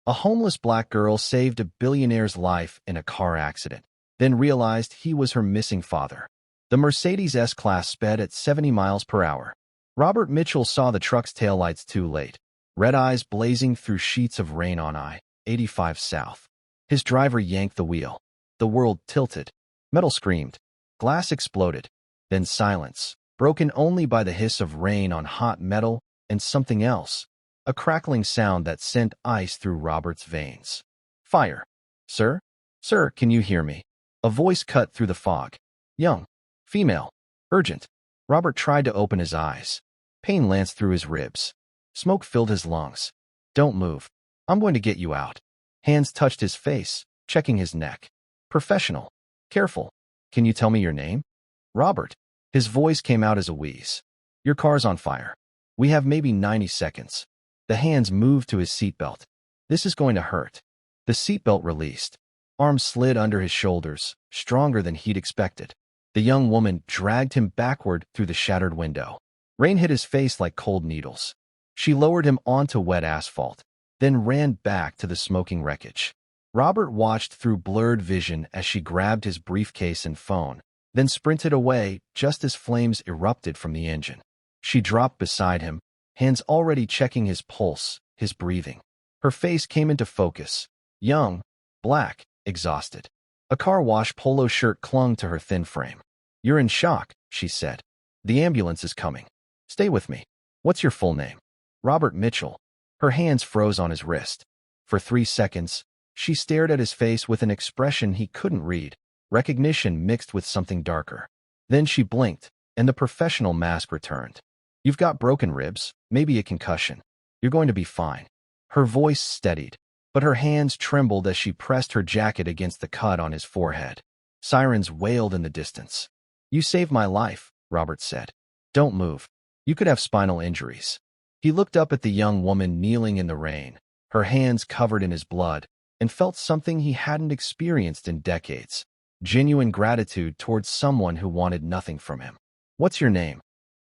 A homeless black girl saved a billionaire's life in a car accident, then realized he was her missing father. The Mercedes S-Class sped at 70 miles per hour. Robert Mitchell saw the truck's taillights too late, red eyes blazing through sheets of rain on I-85 South. His driver yanked the wheel. The world tilted. Metal screamed. Glass exploded. Then silence, broken only by the hiss of rain on hot metal and something else. A crackling sound that sent ice through Robert's veins. Fire. Sir? Sir, can you hear me? A voice cut through the fog. Young. Female. Urgent. Robert tried to open his eyes. Pain lanced through his ribs. Smoke filled his lungs. Don't move. I'm going to get you out. Hands touched his face, checking his neck. Professional. Careful. Can you tell me your name? Robert. His voice came out as a wheeze. Your car's on fire. We have maybe 90 seconds. The hands moved to his seatbelt. This is going to hurt. The seatbelt released. Arms slid under his shoulders, stronger than he'd expected. The young woman dragged him backward through the shattered window. Rain hit his face like cold needles. She lowered him onto wet asphalt, then ran back to the smoking wreckage. Robert watched through blurred vision as she grabbed his briefcase and phone, then sprinted away just as flames erupted from the engine. She dropped beside him, hands already checking his pulse, his breathing. Her face came into focus. Young, black, exhausted. A car wash polo shirt clung to her thin frame. You're in shock, she said. The ambulance is coming. Stay with me. What's your full name? Robert Mitchell. Her hands froze on his wrist. For 3 seconds, she stared at his face with an expression he couldn't read, recognition mixed with something darker. Then she blinked, and the professional mask returned. You've got broken ribs, maybe a concussion. You're going to be fine. Her voice steadied, but her hands trembled as she pressed her jacket against the cut on his forehead. Sirens wailed in the distance. You saved my life, Robert said. Don't move. You could have spinal injuries. He looked up at the young woman kneeling in the rain, her hands covered in his blood, and felt something he hadn't experienced in decades. Genuine gratitude towards someone who wanted nothing from him. What's your name?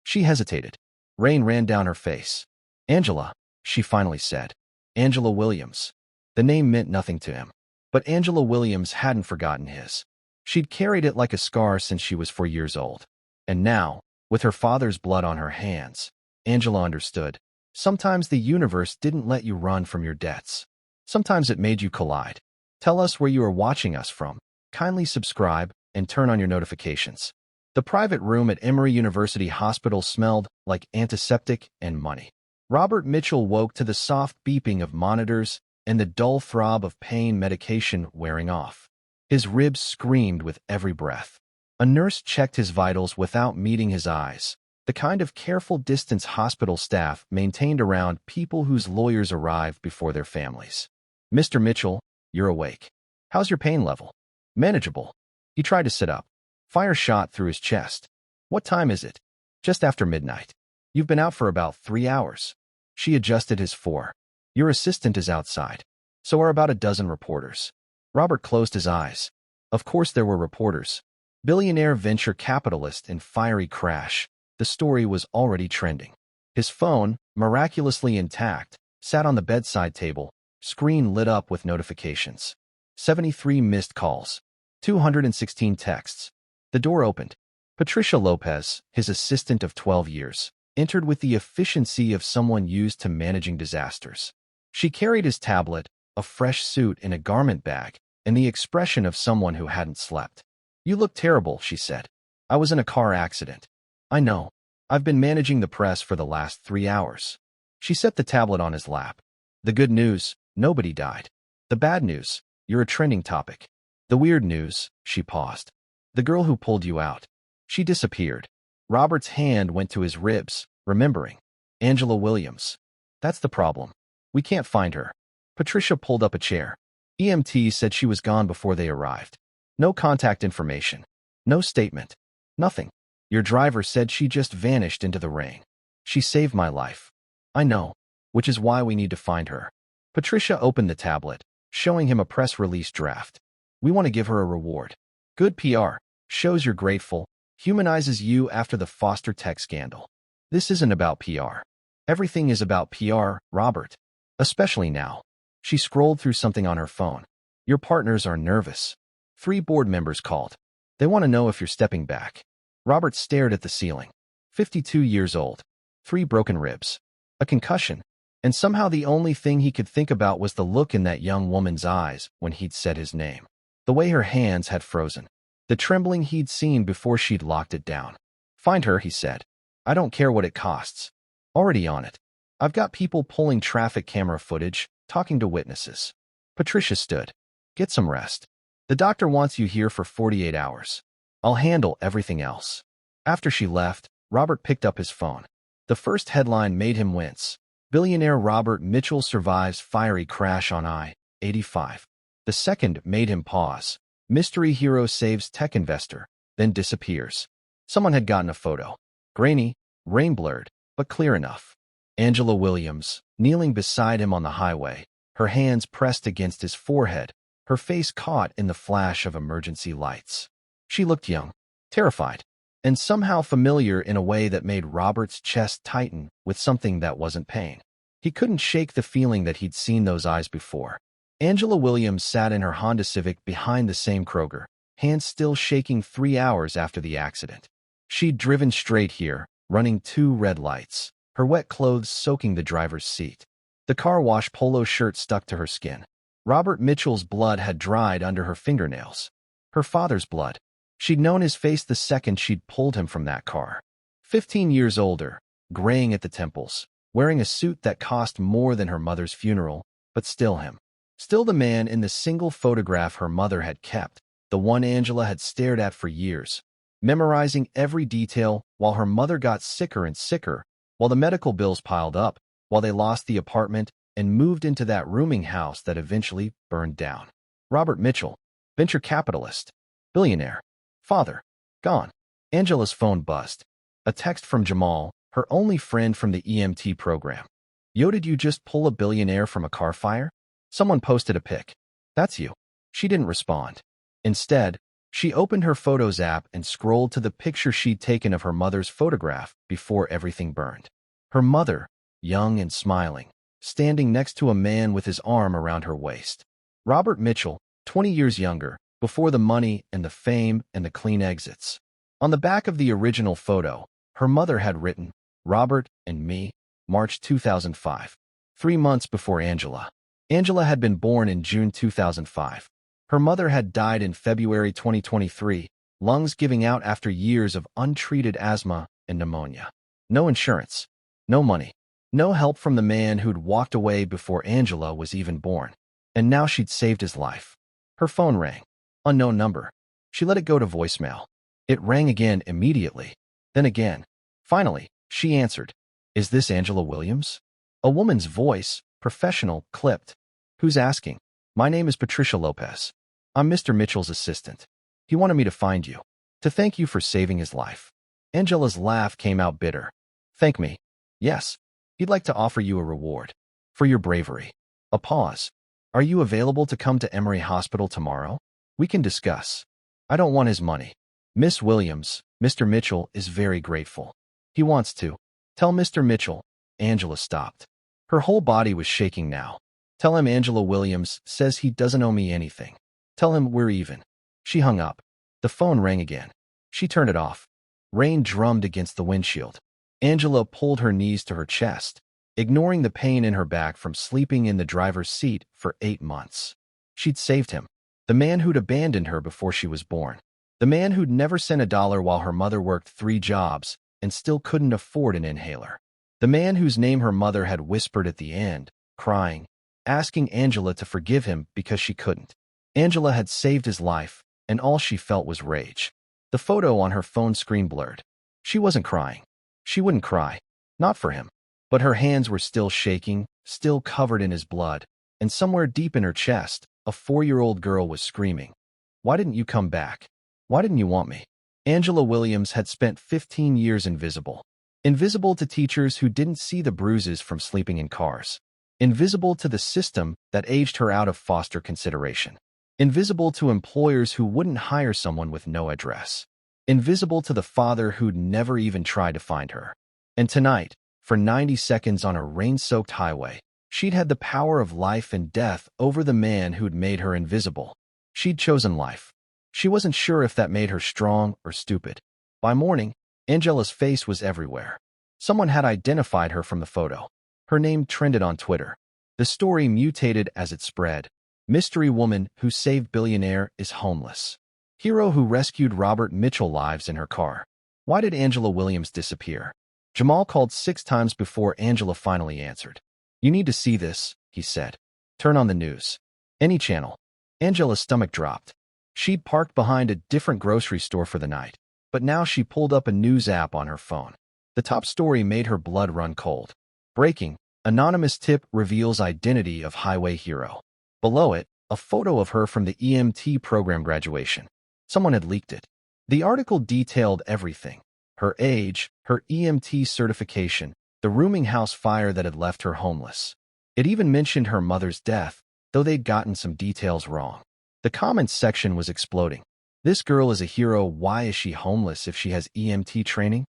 She hesitated. Rain ran down her face. Angela, she finally said. Angela Williams. The name meant nothing to him, but Angela Williams hadn't forgotten his. She'd carried it like a scar since she was 4 years old. And now, with her father's blood on her hands, Angela understood. Sometimes the universe didn't let you run from your debts. Sometimes it made you collide. Tell us where you are watching us from. Kindly subscribe and turn on your notifications. The private room at Emory University Hospital smelled like antiseptic and money. Robert Mitchell woke to the soft beeping of monitors and the dull throb of pain medication wearing off. His ribs screamed with every breath. A nurse checked his vitals without meeting his eyes, the kind of careful distance hospital staff maintained around people whose lawyers arrived before their families. Mr. Mitchell, you're awake. How's your pain level? Manageable. He tried to sit up. Fire shot through his chest. What time is it? Just after midnight. You've been out for about 3 hours. She adjusted his fore. Your assistant is outside. So are about a dozen reporters. Robert closed his eyes. Of course there were reporters. Billionaire venture capitalist in fiery crash. The story was already trending. His phone, miraculously intact, sat on the bedside table, screen lit up with notifications. 73 missed calls. 216 texts. The door opened. Patricia Lopez, his assistant of 12 years, entered with the efficiency of someone used to managing disasters. She carried his tablet, a fresh suit in a garment bag, and the expression of someone who hadn't slept. You look terrible, she said. I was in a car accident. I know. I've been managing the press for the last 3 hours. She set the tablet on his lap. The good news, nobody died. The bad news, you're a trending topic. The weird news, she paused. The girl who pulled you out. She disappeared. Robert's hand went to his ribs, remembering. Angela Williams. That's the problem. We can't find her. Patricia pulled up a chair. EMT said she was gone before they arrived. No contact information. No statement. Nothing. Your driver said she just vanished into the rain. She saved my life. I know, which is why we need to find her. Patricia opened the tablet, showing him a press release draft. We want to give her a reward. Good PR. Shows you're grateful. Humanizes you after the foster tech scandal. This isn't about PR. Everything is about PR, Robert. Especially now. She scrolled through something on her phone. Your partners are nervous. 3 board members called. They want to know if you're stepping back. Robert stared at the ceiling. 52 years old. 3 broken ribs. A concussion. And somehow the only thing he could think about was the look in that young woman's eyes when he'd said his name. The way her hands had frozen. The trembling he'd seen before she'd locked it down. Find her, he said. I don't care what it costs. Already on it. I've got people pulling traffic camera footage, talking to witnesses. Patricia stood. Get some rest. The doctor wants you here for 48 hours. I'll handle everything else. After she left, Robert picked up his phone. The first headline made him wince. Billionaire Robert Mitchell survives fiery crash on I-85. The second made him pause. Mystery hero saves tech investor, then disappears. Someone had gotten a photo. Grainy, rain-blurred, but clear enough. Angela Williams, kneeling beside him on the highway, her hands pressed against his forehead, her face caught in the flash of emergency lights. She looked young, terrified, and somehow familiar in a way that made Robert's chest tighten with something that wasn't pain. He couldn't shake the feeling that he'd seen those eyes before. Angela Williams sat in her Honda Civic behind the same Kroger, hands still shaking 3 hours after the accident. She'd driven straight here, running 2 red lights, her wet clothes soaking the driver's seat. The car wash polo shirt stuck to her skin. Robert Mitchell's blood had dried under her fingernails. Her father's blood. She'd known his face the second she'd pulled him from that car. 15 years older, graying at the temples, wearing a suit that cost more than her mother's funeral, but still him. Still the man in the single photograph her mother had kept, the one Angela had stared at for years, memorizing every detail while her mother got sicker and sicker, while the medical bills piled up, while they lost the apartment and moved into that rooming house that eventually burned down. Robert Mitchell, venture capitalist, billionaire, father, gone. Angela's phone buzzed. A text from Jamal, her only friend from the EMT program. Yo, did you just pull a billionaire from a car fire? Someone posted a pic. That's you. She didn't respond. Instead, she opened her Photos app and scrolled to the picture she'd taken of her mother's photograph before everything burned. Her mother, young and smiling, standing next to a man with his arm around her waist. Robert Mitchell, 20 years younger, before the money and the fame and the clean exits. On the back of the original photo, her mother had written, Robert and me, March 2005. 3 months before Angela. Angela had been born in June 2005. Her mother had died in February 2023, lungs giving out after years of untreated asthma and pneumonia. No insurance. No money. No help from the man who'd walked away before Angela was even born. And now she'd saved his life. Her phone rang. Unknown number. She let it go to voicemail. It rang again immediately. Then again. Finally, she answered. Is this Angela Williams? A woman's voice, professional, clipped. Who's asking? My name is Patricia Lopez. I'm Mr. Mitchell's assistant. He wanted me to find you. To thank you for saving his life. Angela's laugh came out bitter. Thank me. Yes. He'd like to offer you a reward. For your bravery. A pause. Are you available to come to Emory Hospital tomorrow? We can discuss. I don't want his money. Miss Williams, Mr. Mitchell is very grateful. He wants to. Tell Mr. Mitchell. Angela stopped. Her whole body was shaking now. Tell him Angela Williams says he doesn't owe me anything. Tell him we're even. She hung up. The phone rang again. She turned it off. Rain drummed against the windshield. Angela pulled her knees to her chest, ignoring the pain in her back from sleeping in the driver's seat for 8 months. She'd saved him. The man who'd abandoned her before she was born. The man who'd never sent a dollar while her mother worked 3 jobs and still couldn't afford an inhaler. The man whose name her mother had whispered at the end, crying, asking Angela to forgive him because she couldn't. Angela had saved his life, and all she felt was rage. The photo on her phone screen blurred. She wasn't crying. She wouldn't cry. Not for him. But her hands were still shaking, still covered in his blood, and somewhere deep in her chest, a 4-year-old girl was screaming. Why didn't you come back? Why didn't you want me? Angela Williams had spent 15 years invisible. Invisible to teachers who didn't see the bruises from sleeping in cars. Invisible to the system that aged her out of foster consideration. Invisible to employers who wouldn't hire someone with no address. Invisible to the father who'd never even tried to find her. And tonight, for 90 seconds on a rain-soaked highway, She'd had the power of life and death over the man who'd made her invisible. She'd chosen life. She wasn't sure if that made her strong or stupid. By morning, Angela's face was everywhere. Someone had identified her from the photo. Her name trended on Twitter. The story mutated as it spread. Mystery woman who saved billionaire is homeless. Hero who rescued Robert Mitchell lives in her car. Why did Angela Williams disappear? Jamal called 6 times before Angela finally answered. You need to see this, he said. Turn on the news. Any channel. Angela's stomach dropped. She'd parked behind a different grocery store for the night, but now she pulled up a news app on her phone. The top story made her blood run cold. Breaking. Anonymous tip reveals identity of highway hero. Below it, a photo of her from the EMT program graduation. Someone had leaked it. The article detailed everything. Her age, her EMT certification, the rooming house fire that had left her homeless. It even mentioned her mother's death, though they'd gotten some details wrong. The comments section was exploding. This girl is a hero. Why is she homeless if she has EMT training?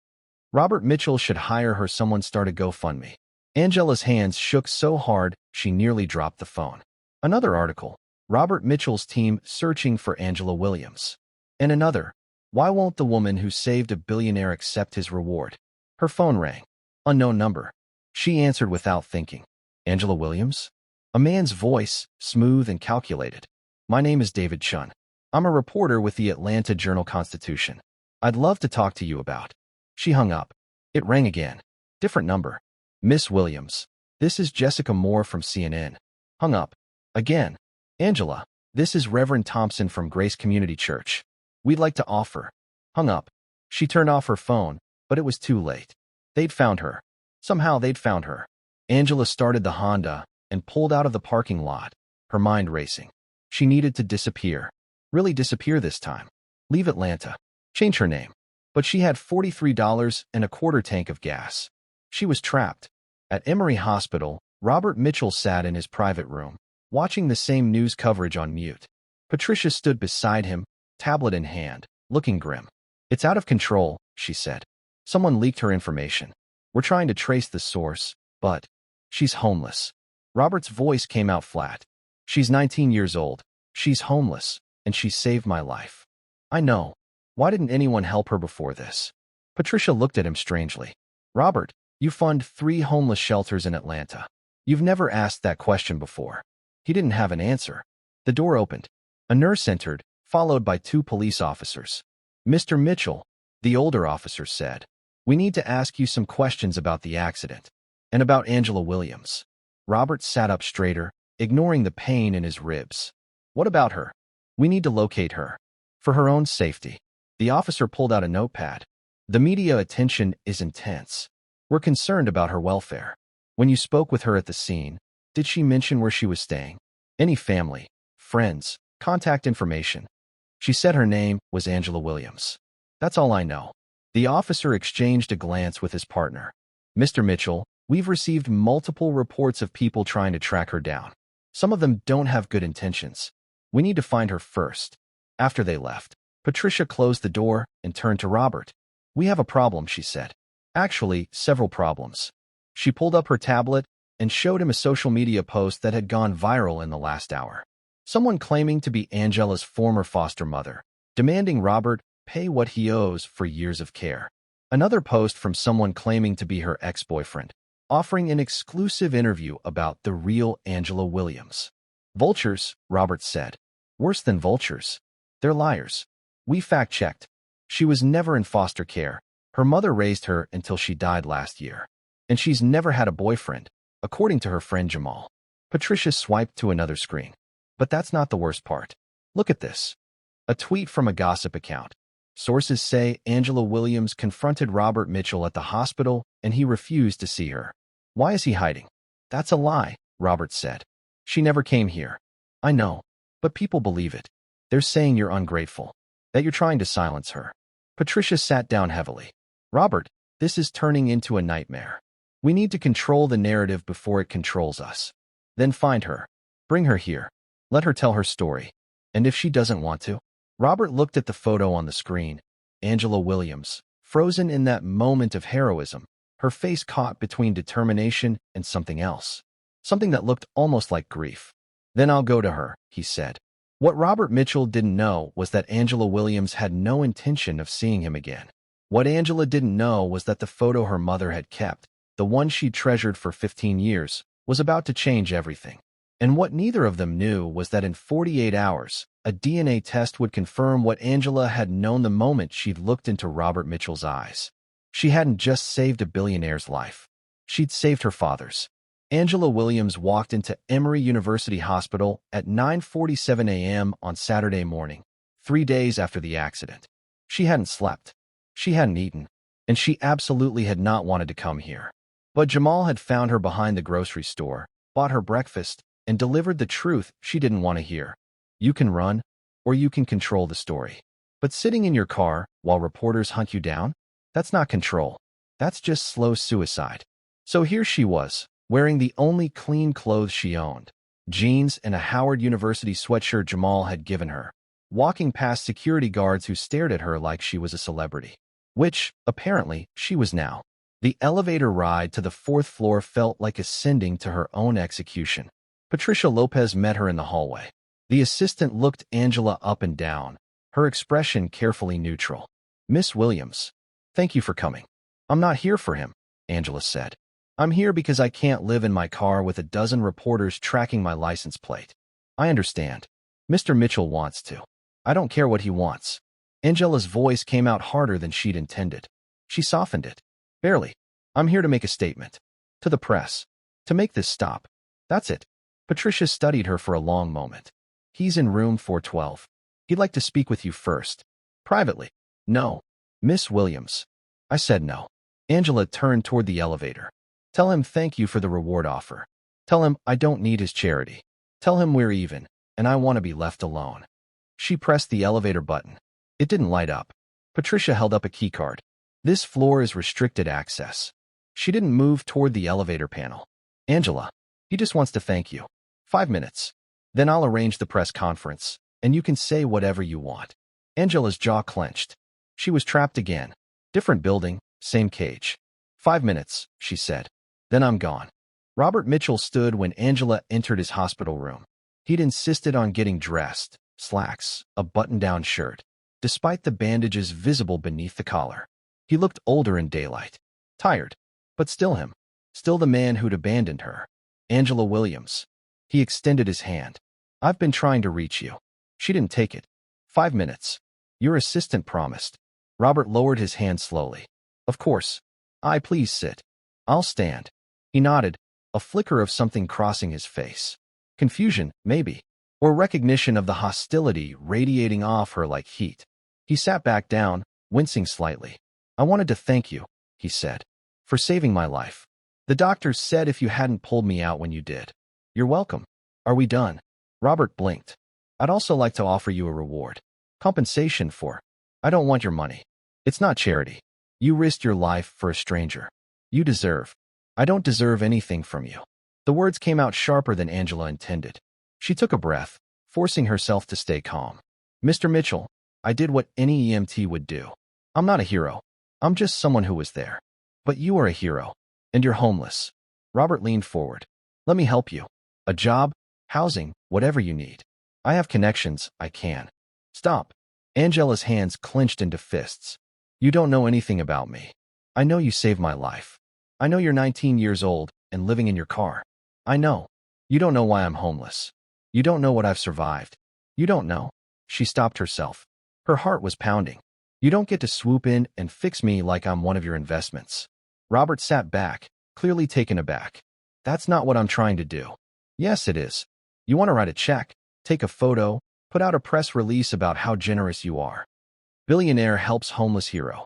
Robert Mitchell should hire her. Someone start a GoFundMe. Angela's hands shook so hard she nearly dropped the phone. Another article. Robert Mitchell's team searching for Angela Williams. And another. Why won't the woman who saved a billionaire accept his reward? Her phone rang. Unknown number. She answered without thinking. Angela Williams? A man's voice, smooth and calculated. My name is David Chun. I'm a reporter with the Atlanta Journal-Constitution. I'd love to talk to you about. She hung up. It rang again. Different number. Miss Williams. This is Jessica Moore from CNN. Hung up. Again. Angela. This is Reverend Thompson from Grace Community Church. We'd like to offer. Hung up. She turned off her phone, but it was too late. They'd found her. Somehow they'd found her. Angela started the Honda and pulled out of the parking lot, her mind racing. She needed to disappear. Really disappear this time. Leave Atlanta. Change her name. But she had $43 and a quarter tank of gas. She was trapped. At Emory Hospital, Robert Mitchell sat in his private room, watching the same news coverage on mute. Patricia stood beside him, tablet in hand, looking grim. It's out of control, she said. Someone leaked her information. We're trying to trace the source, but she's homeless. Robert's voice came out flat. She's 19 years old. She's homeless, and she saved my life. I know. Why didn't anyone help her before this? Patricia looked at him strangely. Robert, you fund 3 homeless shelters in Atlanta. You've never asked that question before. He didn't have an answer. The door opened. A nurse entered, followed by 2 police officers. Mr. Mitchell, the older officer said, we need to ask you some questions about the accident and about Angela Williams. Robert sat up straighter, ignoring the pain in his ribs. What about her? We need to locate her. For her own safety. The officer pulled out a notepad. The media attention is intense. We're concerned about her welfare. When you spoke with her at the scene, did she mention where she was staying? Any family, friends, contact information? She said her name was Angela Williams. That's all I know. The officer exchanged a glance with his partner. Mr. Mitchell, we've received multiple reports of people trying to track her down. Some of them don't have good intentions. We need to find her first. After they left, Patricia closed the door and turned to Robert. We have a problem, she said. Actually, several problems. She pulled up her tablet and showed him a social media post that had gone viral in the last hour. Someone claiming to be Angela's former foster mother, demanding Robert pay what he owes for years of care. Another post from someone claiming to be her ex-boyfriend, offering an exclusive interview about the real Angela Williams. Vultures, Robert said. Worse than vultures. They're liars. We fact-checked. She was never in foster care. Her mother raised her until she died last year. And she's never had a boyfriend, according to her friend Jamal. Patricia swiped to another screen. But that's not the worst part. Look at this. A tweet from a gossip account. Sources say Angela Williams confronted Robert Mitchell at the hospital and he refused to see her. Why is he hiding? That's a lie, Robert said. She never came here. I know, but people believe it. They're saying you're ungrateful, that you're trying to silence her. Patricia sat down heavily. Robert, this is turning into a nightmare. We need to control the narrative before it controls us. Then find her. Bring her here. Let her tell her story. And if she doesn't want to? Robert looked at the photo on the screen. Angela Williams, frozen in that moment of heroism, her face caught between determination and something else. something that looked almost like grief. "Then I'll go to her," he said. What Robert Mitchell didn't know was that Angela Williams had no intention of seeing him again. What Angela didn't know was that the photo her mother had kept, the one she'd treasured for 15 years, was about to change everything. And what neither of them knew was that in 48 hours, a DNA test would confirm what Angela had known the moment she'd looked into Robert Mitchell's eyes. She hadn't just saved a billionaire's life. She'd saved her father's. Angela Williams walked into Emory University Hospital at 9:47 a.m. on Saturday morning, 3 days after the accident. She hadn't slept. She hadn't eaten. And she absolutely had not wanted to come here. But Jamal had found her behind the grocery store, bought her breakfast, and delivered the truth she didn't want to hear. You can run, or you can control the story. But sitting in your car while reporters hunt you down? That's not control. That's just slow suicide. So here she was, wearing the only clean clothes she owned, jeans and a Howard University sweatshirt Jamal had given her, walking past security guards who stared at her like she was a celebrity. Which, apparently, she was now. The elevator ride to the 4th floor felt like ascending to her own execution. Patricia Lopez met her in the hallway. The assistant looked Angela up and down, her expression carefully neutral. "Miss Williams, thank you for coming." "I'm not here for him," Angela said. "I'm here because I can't live in my car with a dozen reporters tracking my license plate." "I understand. Mr. Mitchell wants to. I don't care what he wants." Angela's voice came out harder than she'd intended. She softened it. "Barely. I'm here to make a statement. To the press. To make this stop. That's it." Patricia studied her for a long moment. "He's in room 412. He'd like to speak with you first. Privately." "No. Miss Williams." I said no. Angela turned toward the elevator. "Tell him thank you for the reward offer. Tell him I don't need his charity. Tell him we're even, and I want to be left alone." She pressed the elevator button. It didn't light up. Patricia held up a keycard. "This floor is restricted access." She didn't move toward the elevator panel. "Angela, he just wants to thank you. 5 minutes. Then I'll arrange the press conference, and you can say whatever you want." Angela's jaw clenched. She was trapped again. Different building, same cage. 5 minutes, she said. Then I'm gone. Robert Mitchell stood when Angela entered his hospital room. He'd insisted on getting dressed, slacks, a button-down shirt, despite the bandages visible beneath the collar. He looked older in daylight. Tired, but still him. Still the man who'd abandoned her. Angela Williams. He extended his hand. "I've been trying to reach you." She didn't take it. 5 minutes. "Your assistant promised." Robert lowered his hand slowly. "Of course. Please sit." "I'll stand." He nodded, a flicker of something crossing his face. Confusion, maybe, or recognition of the hostility radiating off her like heat. He sat back down, wincing slightly. "I wanted to thank you," he said, "for saving my life. The doctors said if you hadn't pulled me out when you did." "You're welcome. Are we done?" Robert blinked. "I'd also like to offer you a reward. Compensation for—" "I don't want your money. It's not charity. You risked your life for a stranger. You deserve—" "I don't deserve anything from you." The words came out sharper than Angela intended. She took a breath, forcing herself to stay calm. "Mr. Mitchell, I did what any EMT would do. I'm not a hero. I'm just someone who was there. But you are a hero, and you're homeless." Robert leaned forward. "Let me help you. A job, housing, whatever you need. I have connections, I can." "Stop." Angela's hands clenched into fists. "You don't know anything about me. I know you saved my life. I know you're 19 years old and living in your car. I know. You don't know why I'm homeless. You don't know what I've survived. You don't know." She stopped herself. Her heart was pounding. "You don't get to swoop in and fix me like I'm one of your investments." Robert sat back, clearly taken aback. "That's not what I'm trying to do." "Yes, it is. You want to write a check, take a photo, put out a press release about how generous you are. Billionaire helps homeless hero.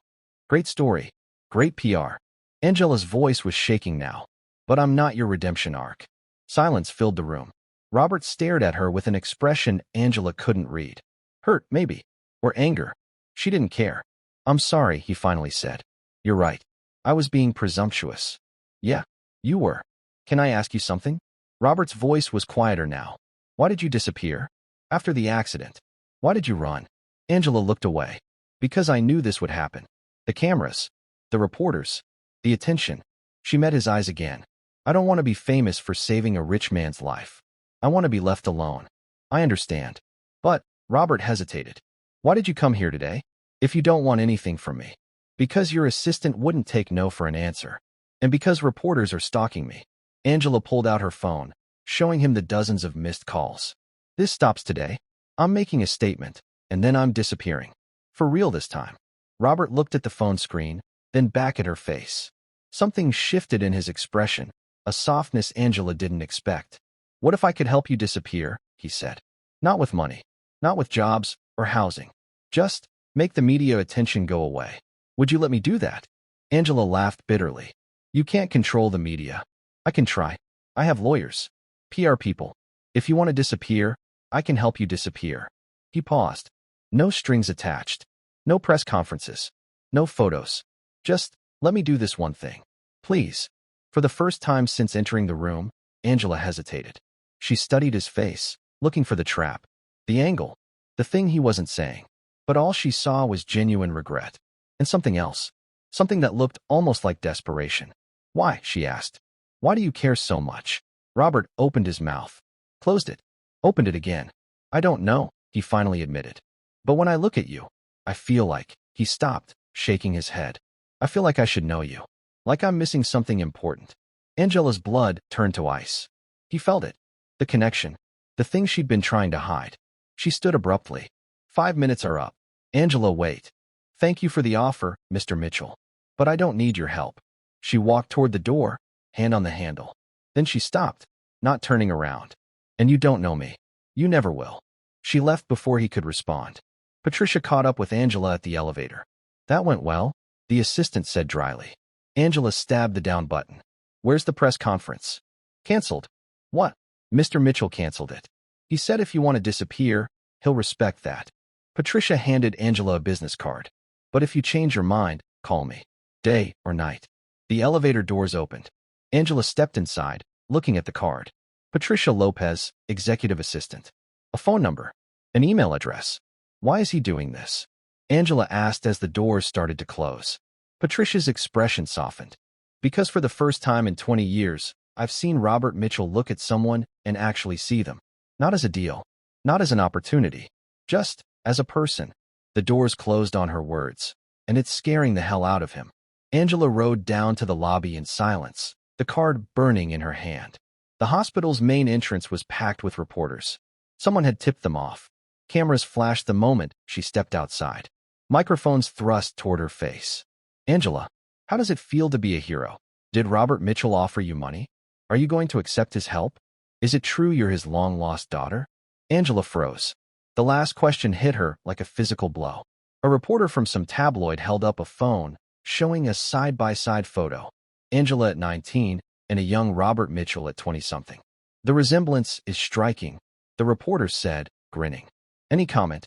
Great story. Great PR." Angela's voice was shaking now. "But I'm not your redemption arc." Silence filled the room. Robert stared at her with an expression Angela couldn't read. Hurt, maybe. Or anger. She didn't care. "I'm sorry," he finally said. "You're right. I was being presumptuous." "Yeah, you were. Can I ask you something?" Robert's voice was quieter now. "Why did you disappear? After the accident. Why did you run?" Angela looked away. "Because I knew this would happen. The cameras. The reporters. The attention." She met his eyes again. I don't want to be famous for saving a rich man's life. I want to be left alone. I understand. But, Robert hesitated. Why did you come here today? If you don't want anything from me. Because your assistant wouldn't take no for an answer. And because reporters are stalking me. Angela pulled out her phone, showing him the dozens of missed calls. This stops today. I'm making a statement, and then I'm disappearing. For real this time. Robert looked at the phone screen, then back at her face. Something shifted in his expression, a softness Angela didn't expect. What if I could help you disappear? He said. Not with money, not with jobs or housing. Just make the media attention go away. Would you let me do that? Angela laughed bitterly. You can't control the media. I can try. I have lawyers. PR people. If you want to disappear, I can help you disappear. He paused. No strings attached. No press conferences. No photos. Just let me do this one thing. Please. For the first time since entering the room, Angela hesitated. She studied his face, looking for the trap, the angle, the thing he wasn't saying. But all she saw was genuine regret. And something else. Something that looked almost like desperation. Why? She asked. Why do you care so much? Robert opened his mouth, closed it, opened it again. I don't know, he finally admitted. But when I look at you, I feel like, he stopped, shaking his head. I feel like I should know you. Like I'm missing something important. Angela's blood turned to ice. He felt it. The connection. The thing she'd been trying to hide. She stood abruptly. 5 minutes are up. Angela, wait. Thank you for the offer, Mr. Mitchell. But I don't need your help. She walked toward the door, hand on the handle. Then she stopped, not turning around. And you don't know me. You never will. She left before he could respond. Patricia caught up with Angela at the elevator. That went well, the assistant said dryly. Angela stabbed the down button. Where's the press conference? Cancelled. What? Mr. Mitchell canceled it. He said if you want to disappear, he'll respect that. Patricia handed Angela a business card. But if you change your mind, call me. Day or night. The elevator doors opened. Angela stepped inside, looking at the card. Patricia Lopez, executive assistant. A phone number. An email address. Why is he doing this? Angela asked as the doors started to close. Patricia's expression softened. Because for the first time in 20 years, I've seen Robert Mitchell look at someone and actually see them. Not as a deal. Not as an opportunity. Just as a person. The doors closed on her words. And it's scaring the hell out of him. Angela rode down to the lobby in silence, the card burning in her hand. The hospital's main entrance was packed with reporters. Someone had tipped them off. Cameras flashed the moment she stepped outside. Microphones thrust toward her face. Angela, how does it feel to be a hero? Did Robert Mitchell offer you money? Are you going to accept his help? Is it true you're his long-lost daughter? Angela froze. The last question hit her like a physical blow. A reporter from some tabloid held up a phone, showing a side-by-side photo. Angela at 19 and a young Robert Mitchell at 20-something. The resemblance is striking, the reporter said, grinning. Any comment?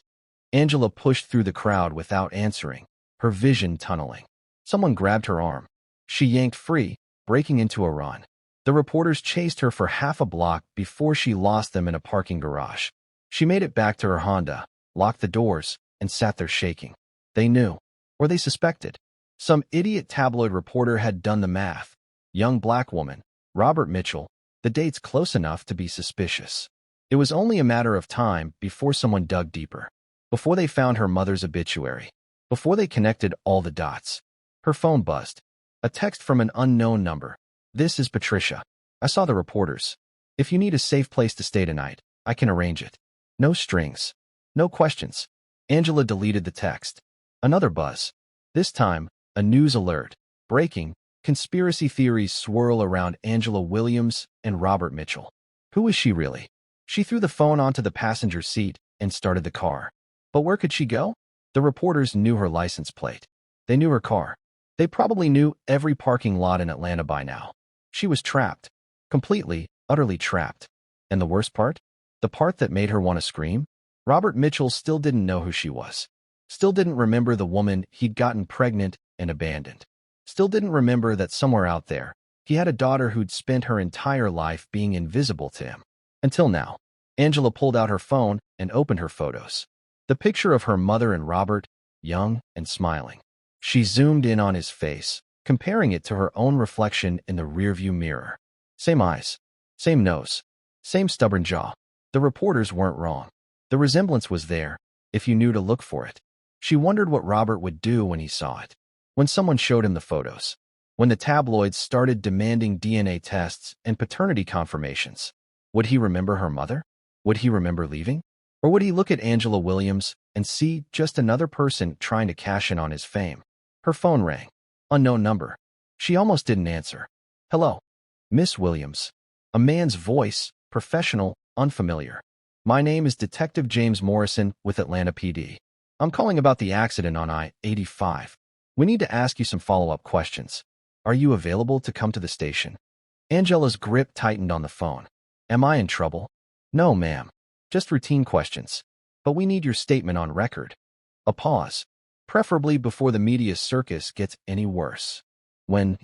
Angela pushed through the crowd without answering, her vision tunneling. Someone grabbed her arm. She yanked free, breaking into a run. The reporters chased her for half a block before she lost them in a parking garage. She made it back to her Honda, locked the doors, and sat there shaking. They knew, or they suspected. Some idiot tabloid reporter had done the math. Young black woman, Robert Mitchell, the date's close enough to be suspicious. It was only a matter of time before someone dug deeper. Before they found her mother's obituary. Before they connected all the dots. Her phone buzzed. A text from an unknown number. This is Patricia. I saw the reporters. If you need a safe place to stay tonight, I can arrange it. No strings. No questions. Angela deleted the text. Another buzz. This time, a news alert. Breaking. Conspiracy theories swirl around Angela Williams and Robert Mitchell. Who is she really? She threw the phone onto the passenger seat and started the car. But where could she go? The reporters knew her license plate. They knew her car. They probably knew every parking lot in Atlanta by now. She was trapped. Completely, utterly trapped. And the worst part? The part that made her want to scream? Robert Mitchell still didn't know who she was. Still didn't remember the woman he'd gotten pregnant and abandoned. Still didn't remember that somewhere out there, he had a daughter who'd spent her entire life being invisible to him. Until now. Angela pulled out her phone and opened her photos. The picture of her mother and Robert, young and smiling. She zoomed in on his face, comparing it to her own reflection in the rearview mirror. Same eyes, same nose, same stubborn jaw. The reporters weren't wrong. The resemblance was there, if you knew to look for it. She wondered what Robert would do when he saw it. When someone showed him the photos. When the tabloids started demanding DNA tests and paternity confirmations. Would he remember her mother? Would he remember leaving? Or would he look at Angela Williams and see just another person trying to cash in on his fame? Her phone rang. Unknown number. She almost didn't answer. Hello. Miss Williams. A man's voice, professional, unfamiliar. My name is Detective James Morrison with Atlanta PD. I'm calling about the accident on I-85. We need to ask you some follow-up questions. Are you available to come to the station? Angela's grip tightened on the phone. Am I in trouble? No, ma'am. Just routine questions. But we need your statement on record. A pause. Preferably before the media circus gets any worse. When?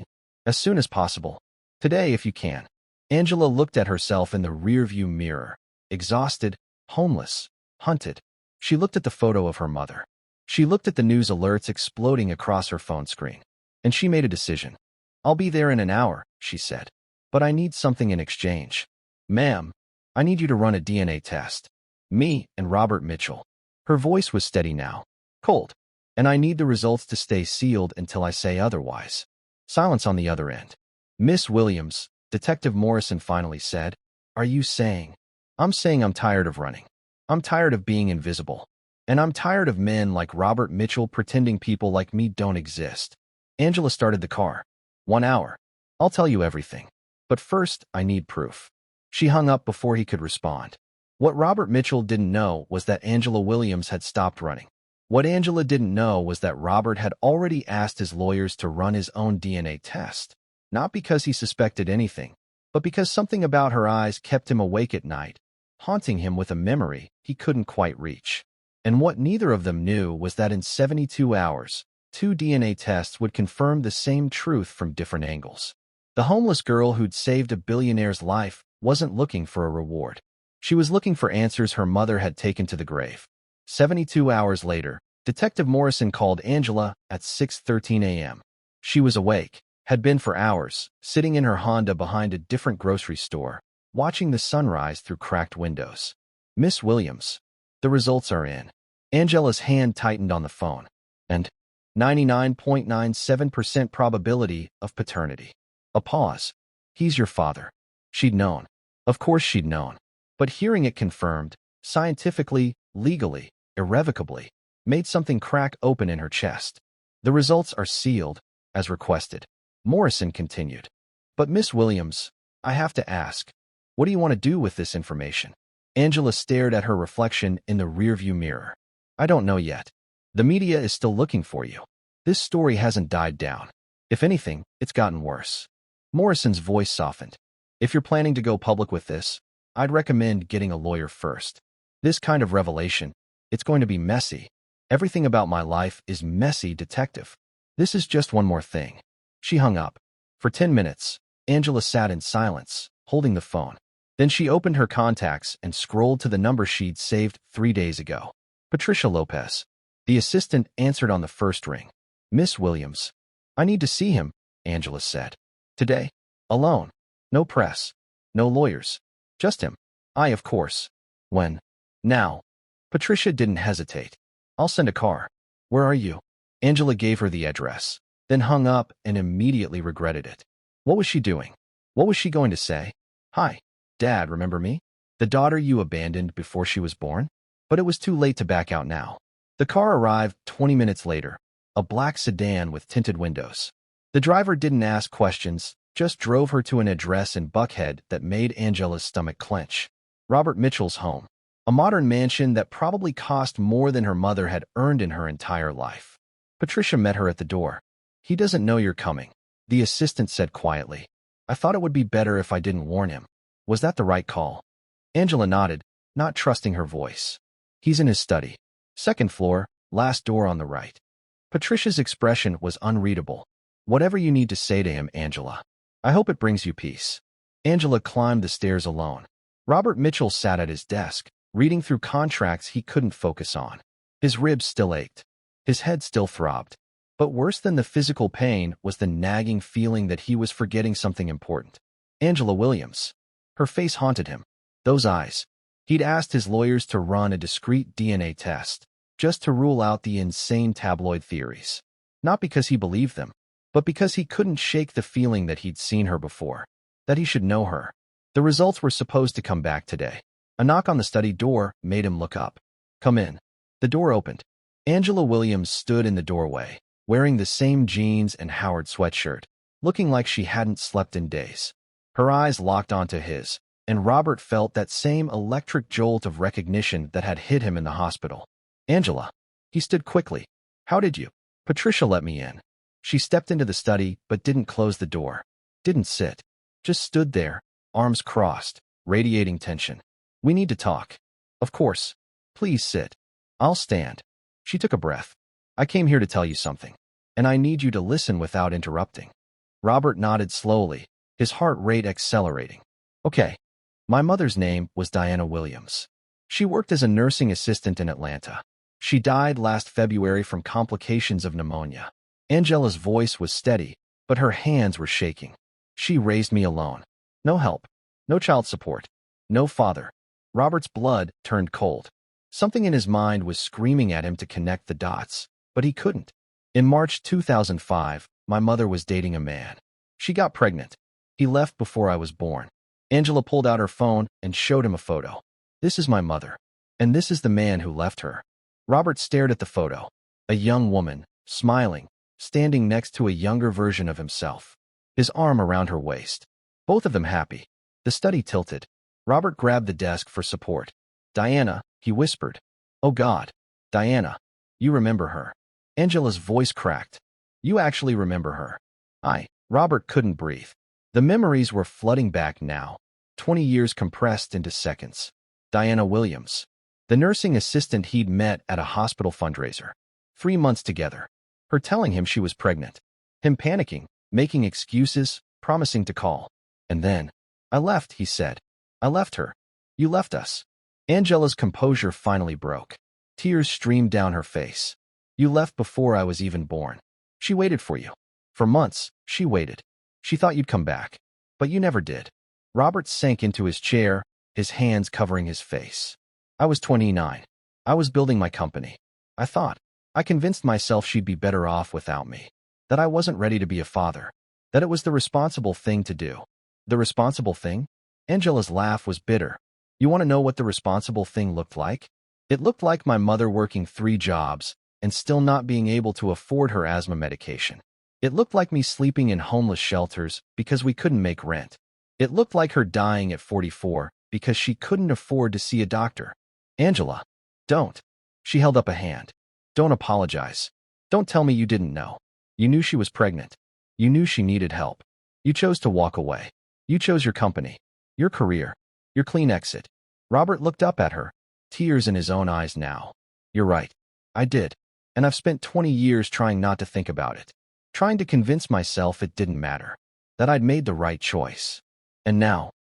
As soon as possible. Today, if you can. Angela looked at herself in the rearview mirror. Exhausted, homeless, hunted. She looked at the photo of her mother. She looked at the news alerts exploding across her phone screen. And she made a decision. I'll be there in an hour, she said. But I need something in exchange. Ma'am, I need you to run a DNA test. Me and Robert Mitchell. Her voice was steady now. Cold. And I need the results to stay sealed until I say otherwise. Silence on the other end. Miss Williams, Detective Morrison finally said, are you saying? I'm saying I'm tired of running. I'm tired of being invisible. And I'm tired of men like Robert Mitchell pretending people like me don't exist. Angela started the car. 1 hour. I'll tell you everything. But first, I need proof. She hung up before he could respond. What Robert Mitchell didn't know was that Angela Williams had stopped running. What Angela didn't know was that Robert had already asked his lawyers to run his own DNA test. Not because he suspected anything, but because something about her eyes kept him awake at night, haunting him with a memory he couldn't quite reach. And what neither of them knew was that in 72 hours, 2 DNA tests would confirm the same truth from different angles. The homeless girl who'd saved a billionaire's life wasn't looking for a reward. She was looking for answers her mother had taken to the grave. 72 hours later, Detective Morrison called Angela at 6:13 a.m. She was awake, had been for hours, sitting in her Honda behind a different grocery store, watching the sunrise through cracked windows. Miss Williams, the results are in. Angela's hand tightened on the phone. And 99.97% probability of paternity. A pause. He's your father. She'd known. Of course she'd known. But hearing it confirmed, scientifically, legally, irrevocably, made something crack open in her chest. The results are sealed, as requested. Morrison continued. But Miss Williams, I have to ask, what do you want to do with this information? Angela stared at her reflection in the rearview mirror. I don't know yet. The media is still looking for you. This story hasn't died down. If anything, it's gotten worse. Morrison's voice softened. If you're planning to go public with this, I'd recommend getting a lawyer first. This kind of revelation, it's going to be messy. Everything about my life is messy, detective. This is just one more thing. She hung up. For 10 minutes, Angela sat in silence, holding the phone. Then she opened her contacts and scrolled to the number she'd saved 3 days ago. Patricia Lopez. The assistant answered on the first ring. Miss Williams. I need to see him, Angela said. Today. Alone. No press. No lawyers. Just him. Of course. When? Now. Patricia didn't hesitate. I'll send a car. Where are you? Angela gave her the address, then hung up and immediately regretted it. What was she doing? What was she going to say? Hi, Dad, remember me? The daughter you abandoned before she was born? But it was too late to back out now. The car arrived 20 minutes later, a black sedan with tinted windows. The driver didn't ask questions, just drove her to an address in Buckhead that made Angela's stomach clench. Robert Mitchell's home. A modern mansion that probably cost more than her mother had earned in her entire life. Patricia met her at the door. He doesn't know you're coming, the assistant said quietly. I thought it would be better if I didn't warn him. Was that the right call? Angela nodded, not trusting her voice. He's in his study. Second floor, last door on the right. Patricia's expression was unreadable. Whatever you need to say to him, Angela. I hope it brings you peace. Angela climbed the stairs alone. Robert Mitchell sat at his desk, reading through contracts he couldn't focus on. His ribs still ached. His head still throbbed. But worse than the physical pain was the nagging feeling that he was forgetting something important. Angela Williams. Her face haunted him. Those eyes. He'd asked his lawyers to run a discreet DNA test, just to rule out the insane tabloid theories. Not because he believed them, but because he couldn't shake the feeling that he'd seen her before, that he should know her. The results were supposed to come back today. A knock on the study door made him look up. "Come in." The door opened. Angela Williams stood in the doorway, wearing the same jeans and Howard sweatshirt, looking like she hadn't slept in days. Her eyes locked onto his, and Robert felt that same electric jolt of recognition that had hit him in the hospital. "Angela." He stood quickly. "How did you?" "Patricia let me in." She stepped into the study but didn't close the door. Didn't sit. Just stood there, arms crossed, radiating tension. "We need to talk." "Of course. Please sit." "I'll stand." She took a breath. "I came here to tell you something, and I need you to listen without interrupting." Robert nodded slowly, his heart rate accelerating. "Okay." "My mother's name was Diana Williams. She worked as a nursing assistant in Atlanta. She died last February from complications of pneumonia." Angela's voice was steady, but her hands were shaking. "She raised me alone. No help. No child support. No father." Robert's blood turned cold. Something in his mind was screaming at him to connect the dots, but he couldn't. "In March 2005, my mother was dating a man. She got pregnant. He left before I was born." Angela pulled out her phone and showed him a photo. "This is my mother, and this is the man who left her." Robert stared at the photo. A young woman, smiling, standing next to a younger version of himself, his arm around her waist. Both of them happy. The study tilted. Robert grabbed the desk for support. "Diana," he whispered. "Oh God. Diana. You remember her." Angela's voice cracked. "You actually remember her." Robert couldn't breathe. The memories were flooding back now, 20 years compressed into seconds. Diana Williams, the nursing assistant he'd met at a hospital fundraiser. 3 months together. Her telling him she was pregnant. Him panicking, making excuses, promising to call. And then, "I left," he said. "I left her. You left us." Angela's composure finally broke. Tears streamed down her face. "You left before I was even born. She waited for you. For months, she waited. She thought you'd come back. But you never did." Robert sank into his chair, his hands covering his face. "I was 29. I was building my company. I convinced myself she'd be better off without me. That I wasn't ready to be a father. That it was the responsible thing to do." "The responsible thing?" Angela's laugh was bitter. "You want to know what the responsible thing looked like? It looked like my mother working 3 jobs and still not being able to afford her asthma medication. It looked like me sleeping in homeless shelters because we couldn't make rent. It looked like her dying at 44 because she couldn't afford to see a doctor." "Angela, don't." She held up a hand. "Don't apologize. Don't tell me you didn't know. You knew she was pregnant. You knew she needed help. You chose to walk away. You chose your company, your career, your clean exit." Robert looked up at her, tears in his own eyes now. "You're right. I did. And I've spent 20 years trying not to think about it. Trying to convince myself it didn't matter. That I'd made the right choice. And now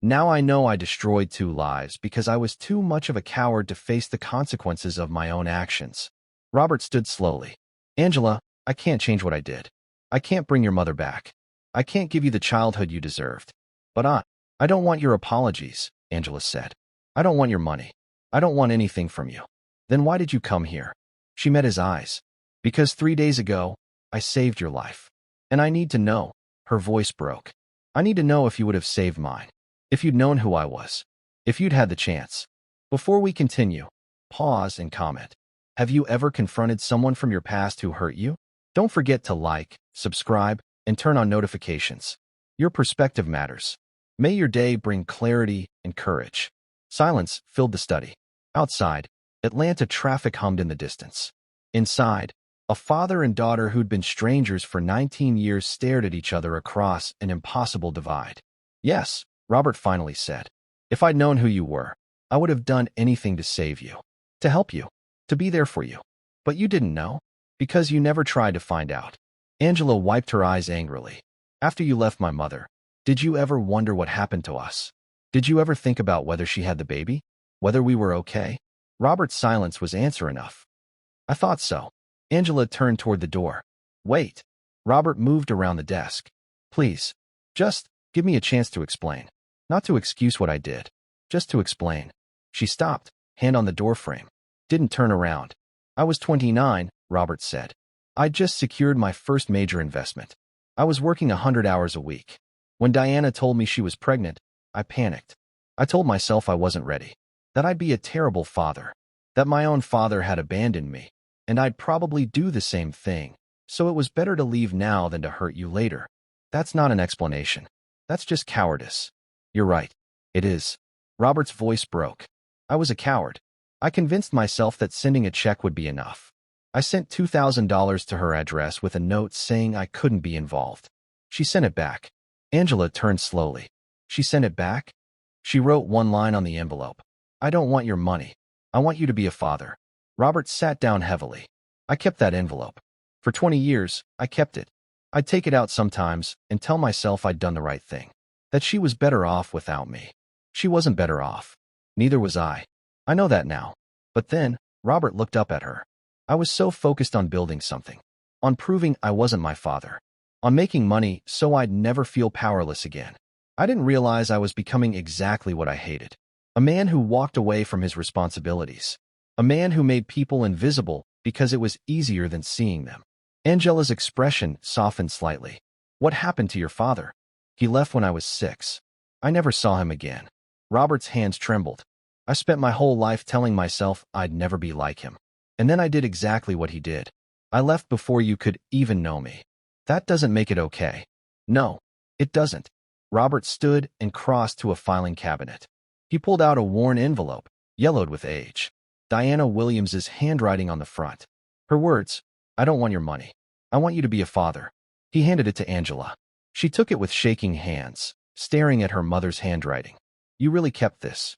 I know I destroyed 2 lives because I was too much of a coward to face the consequences of my own actions." Robert stood slowly. "Angela, I can't change what I did. I can't bring your mother back. I can't give you the childhood you deserved. But I don't want your apologies," Angela said. "I don't want your money. I don't want anything from you." "Then why did you come here?" She met his eyes. "Because 3 days ago, I saved your life. And I need to know." Her voice broke. "I need to know if you would have saved mine. If you'd known who I was. If you'd had the chance." Before we continue, pause and comment. Have you ever confronted someone from your past who hurt you? Don't forget to like, subscribe, and turn on notifications. Your perspective matters. May your day bring clarity and courage. Silence filled the study. Outside, Atlanta traffic hummed in the distance. Inside, a father and daughter who'd been strangers for 19 years stared at each other across an impossible divide. "Yes," Robert finally said. "If I'd known who you were, I would have done anything to save you, to help you, to be there for you. But you didn't know, because you never tried to find out." Angela wiped her eyes angrily. "After you left my mother, did you ever wonder what happened to us? Did you ever think about whether she had the baby? Whether we were okay?" Robert's silence was answer enough. "I thought so." Angela turned toward the door. "Wait." Robert moved around the desk. "Please, just Give me a chance to explain. Not to excuse what I did. Just to explain. She stopped, hand on the doorframe. Didn't turn around. I was 29, Robert said. I'd just secured my first major investment. I was working 100 hours a week. When Diana told me she was pregnant, I panicked. I told myself I wasn't ready. That I'd be a terrible father. That my own father had abandoned me. And I'd probably do the same thing. So it was better to leave now than to hurt you later. That's not an explanation. That's just cowardice. You're right. It is. Robert's voice broke. I was a coward. I convinced myself that sending a check would be enough. I sent $2,000 to her address with a note saying I couldn't be involved. She sent it back. Angela turned slowly. She sent it back? She wrote one line on the envelope. I don't want your money. I want you to be a father. Robert sat down heavily. I kept that envelope. For 20 years, I kept it. I'd take it out sometimes and tell myself I'd done the right thing. That she was better off without me. She wasn't better off. Neither was I. I know that now. But then, Robert looked up at her. I was so focused on building something. On proving I wasn't my father. On making money so I'd never feel powerless again. I didn't realize I was becoming exactly what I hated. A man who walked away from his responsibilities. A man who made people invisible because it was easier than seeing them. Angela's expression softened slightly. What happened to your father? He left when I was 6. I never saw him again. Robert's hands trembled. I spent my whole life telling myself I'd never be like him. And then I did exactly what he did. I left before you could even know me. That doesn't make it okay. No, it doesn't. Robert stood and crossed to a filing cabinet. He pulled out a worn envelope, yellowed with age. Diana Williams's handwriting on the front. Her words, I don't want your money. I want you to be a father. He handed it to Angela. She took it with shaking hands, staring at her mother's handwriting. You really kept this.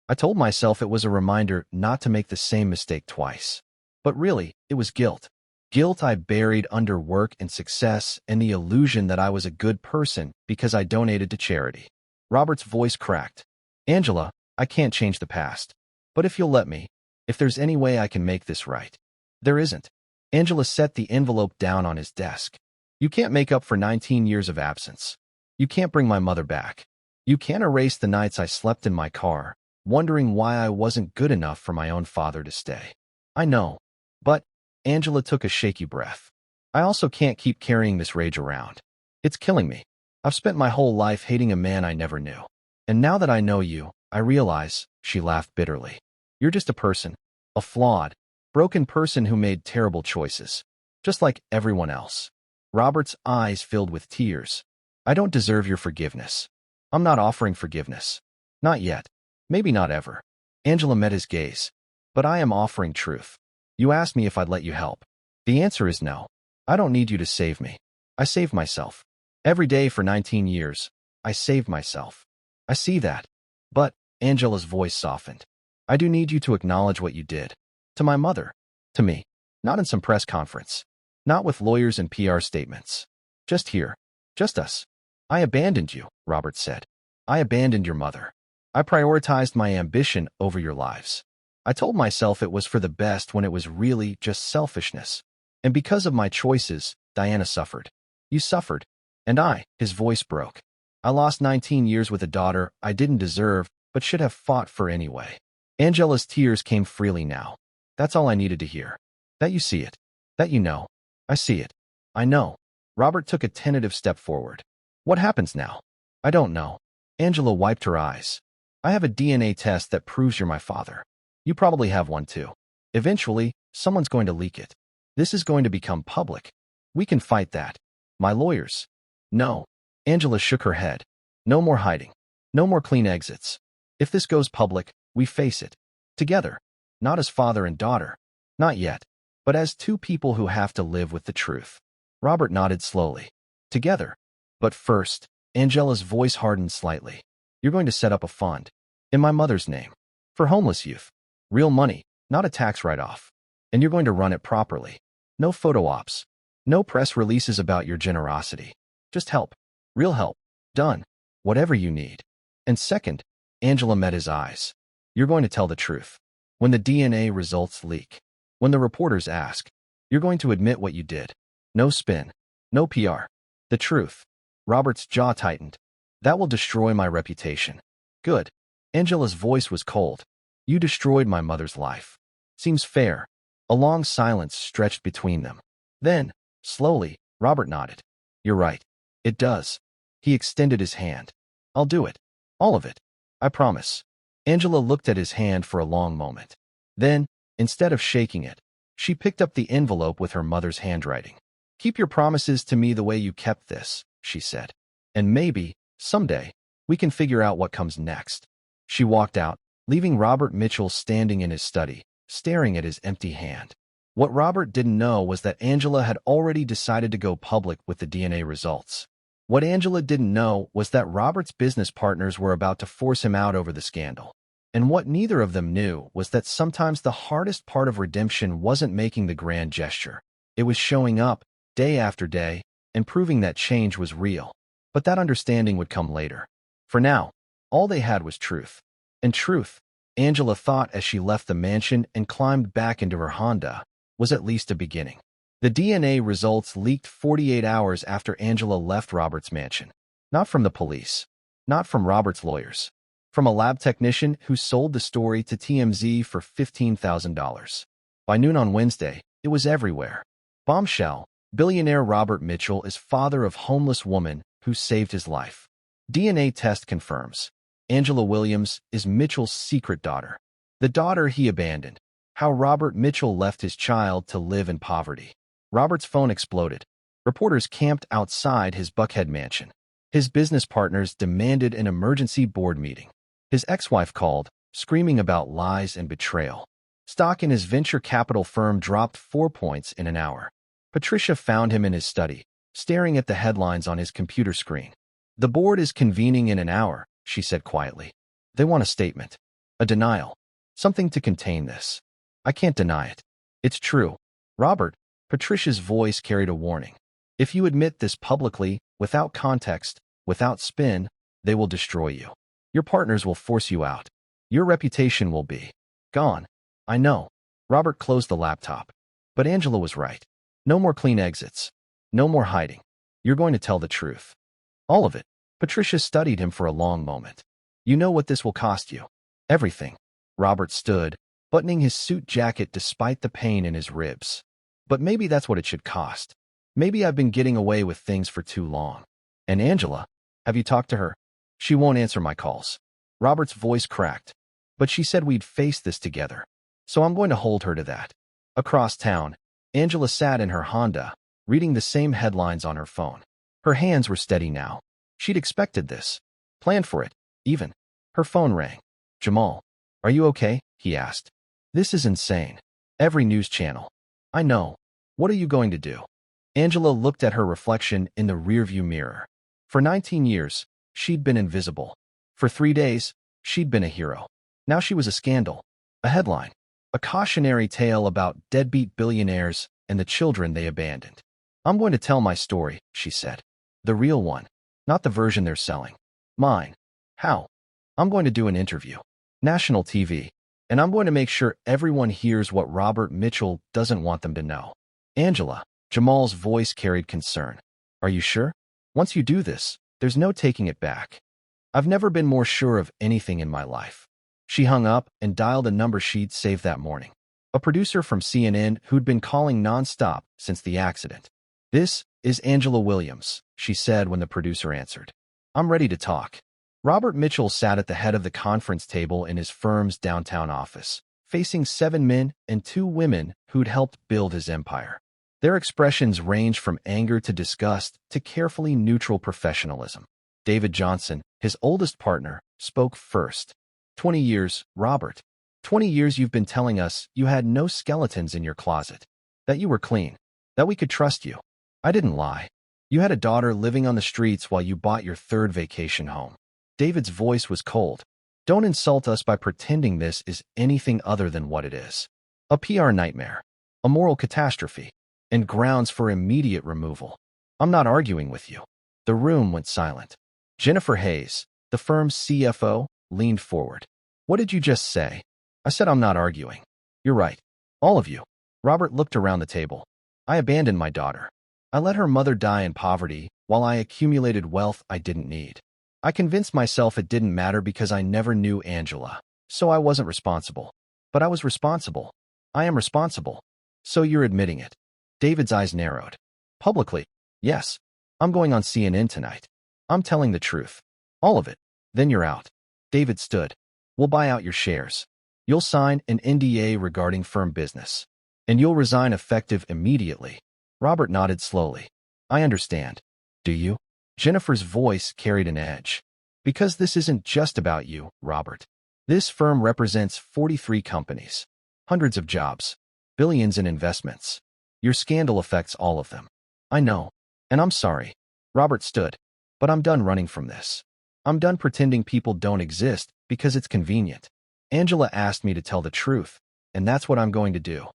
I told myself it was a reminder not to make the same mistake twice. But really, it was guilt. Guilt I buried under work and success and the illusion that I was a good person because I donated to charity. Robert's voice cracked. Angela, I can't change the past. But if you'll let me, if there's any way I can make this right. There isn't. Angela set the envelope down on his desk. You can't make up for 19 years of absence. You can't bring my mother back. You can't erase the nights I slept in my car, wondering why I wasn't good enough for my own father to stay. I know. But, Angela took a shaky breath. I also can't keep carrying this rage around. It's killing me. I've spent my whole life hating a man I never knew. And now that I know you, I realize, she laughed bitterly. You're just a person. A flawed, broken person who made terrible choices. Just like everyone else. Robert's eyes filled with tears. I don't deserve your forgiveness. I'm not offering forgiveness. Not yet. Maybe not ever. Angela met his gaze. But I am offering truth. You asked me if I'd let you help. The answer is no. I don't need you to save me. I saved myself. Every day for 19 years, I saved myself. I see that. But, Angela's voice softened. I do need you to acknowledge what you did. To my mother. To me. Not in some press conference. Not with lawyers and PR statements. Just here. Just us. I abandoned you, Robert said. I abandoned your mother. I prioritized my ambition over your lives. I told myself it was for the best when it was really just selfishness. And because of my choices, Diana suffered. You suffered. And his voice broke. I lost 19 years with a daughter I didn't deserve, but should have fought for anyway. Angela's tears came freely now. That's all I needed to hear. That you see it. That you know. I see it. I know. Robert took a tentative step forward. What happens now? I don't know. Angela wiped her eyes. I have a DNA test that proves you're my father. You probably have one too. Eventually, someone's going to leak it. This is going to become public. We can fight that. My lawyers. No. Angela shook her head. No more hiding. No more clean exits. If this goes public, we face it. Together. Not as father and daughter. Not yet. But as two people who have to live with the truth. Robert nodded slowly. Together. But first, Angela's voice hardened slightly. You're going to set up a fund. In my mother's name. For homeless youth. Real money, not a tax write-off. And you're going to run it properly. No photo ops. No press releases about your generosity. Just help. Real help. Done. Whatever you need. And second, Angela met his eyes. You're going to tell the truth. When the DNA results leak. When the reporters ask. You're going to admit what you did. No spin. No PR. The truth. Robert's jaw tightened. That will destroy my reputation. Good. Angela's voice was cold. You destroyed my mother's life. Seems fair. A long silence stretched between them. Then, slowly, Robert nodded. You're right. It does. He extended his hand. I'll do it. All of it. I promise. Angela looked at his hand for a long moment. Then, instead of shaking it, she picked up the envelope with her mother's handwriting. Keep your promises to me the way you kept this, she said. And maybe, someday, we can figure out what comes next. She walked out, leaving Robert Mitchell standing in his study, staring at his empty hand. What Robert didn't know was that Angela had already decided to go public with the DNA results. What Angela didn't know was that Robert's business partners were about to force him out over the scandal. And what neither of them knew was that sometimes the hardest part of redemption wasn't making the grand gesture. It was showing up, day after day, and proving that change was real. But that understanding would come later. For now, all they had was truth. And truth, Angela thought as she left the mansion and climbed back into her Honda, was at least a beginning. The DNA results leaked 48 hours after Angela left Robert's mansion. Not from the police. Not from Robert's lawyers. From a lab technician who sold the story to TMZ for $15,000. By noon on Wednesday, it was everywhere. Bombshell, billionaire Robert Mitchell is father of homeless woman who saved his life. DNA test confirms. Angela Williams is Mitchell's secret daughter. The daughter he abandoned. How Robert Mitchell left his child to live in poverty. Robert's phone exploded. Reporters camped outside his Buckhead mansion. His business partners demanded an emergency board meeting. His ex-wife called, screaming about lies and betrayal. Stock in his venture capital firm dropped 4 points in an hour. Patricia found him in his study, staring at the headlines on his computer screen. The board is convening in an hour, she said quietly. They want a statement. A denial. Something to contain this. I can't deny it. It's true. Robert, Patricia's voice carried a warning. If you admit this publicly, without context, without spin, they will destroy you. Your partners will force you out. Your reputation will be gone. I know. Robert closed the laptop. But Angela was right. No more clean exits. No more hiding. You're going to tell the truth. All of it. Patricia studied him for a long moment. You know what this will cost you. Everything. Robert stood, buttoning his suit jacket despite the pain in his ribs. But maybe that's what it should cost. Maybe I've been getting away with things for too long. And Angela, have you talked to her? She won't answer my calls. Robert's voice cracked. But she said we'd face this together. So I'm going to hold her to that. Across town, Angela sat in her Honda, reading the same headlines on her phone. Her hands were steady now. She'd expected this. Planned for it, even. Her phone rang. Jamal, are you okay? He asked. This is insane. Every news channel. I know. What are you going to do? Angela looked at her reflection in the rearview mirror. For 19 years, she'd been invisible. For 3 days, she'd been a hero. Now she was a scandal. A headline. A cautionary tale about deadbeat billionaires and the children they abandoned. I'm going to tell my story, she said. The real one. Not the version they're selling. Mine. How? I'm going to do an interview. National TV. And I'm going to make sure everyone hears what Robert Mitchell doesn't want them to know. Angela. Jamal's voice carried concern. Are you sure? Once you do this, there's no taking it back. I've never been more sure of anything in my life. She hung up and dialed a number she'd saved that morning. A producer from CNN who'd been calling nonstop since the accident. This is Angela Williams, she said when the producer answered. I'm ready to talk. Robert Mitchell sat at the head of the conference table in his firm's downtown office, facing 7 men and 2 women who'd helped build his empire. Their expressions ranged from anger to disgust to carefully neutral professionalism. David Johnson, his oldest partner, spoke first. 20 years, Robert. 20 years you've been telling us you had no skeletons in your closet. That you were clean. That we could trust you. I didn't lie. You had a daughter living on the streets while you bought your 3rd vacation home. David's voice was cold. Don't insult us by pretending this is anything other than what it is. A PR nightmare. A moral catastrophe. And grounds for immediate removal. I'm not arguing with you. The room went silent. Jennifer Hayes, the firm's CFO, leaned forward. What did you just say? I said I'm not arguing. You're right. All of you. Robert looked around the table. I abandoned my daughter. I let her mother die in poverty while I accumulated wealth I didn't need. I convinced myself it didn't matter because I never knew Angela, so I wasn't responsible. But I was responsible. I am responsible. So you're admitting it. David's eyes narrowed. Publicly, yes. I'm going on CNN tonight. I'm telling the truth. All of it. Then you're out. David stood. We'll buy out your shares. You'll sign an NDA regarding firm business. And you'll resign effective immediately. Robert nodded slowly. I understand. Do you? Jennifer's voice carried an edge. Because this isn't just about you, Robert. This firm represents 43 companies, hundreds of jobs, billions in investments. Your scandal affects all of them. I know. And I'm sorry. Robert stood. But I'm done running from this. I'm done pretending people don't exist because it's convenient. Angela asked me to tell the truth, and that's what I'm going to do.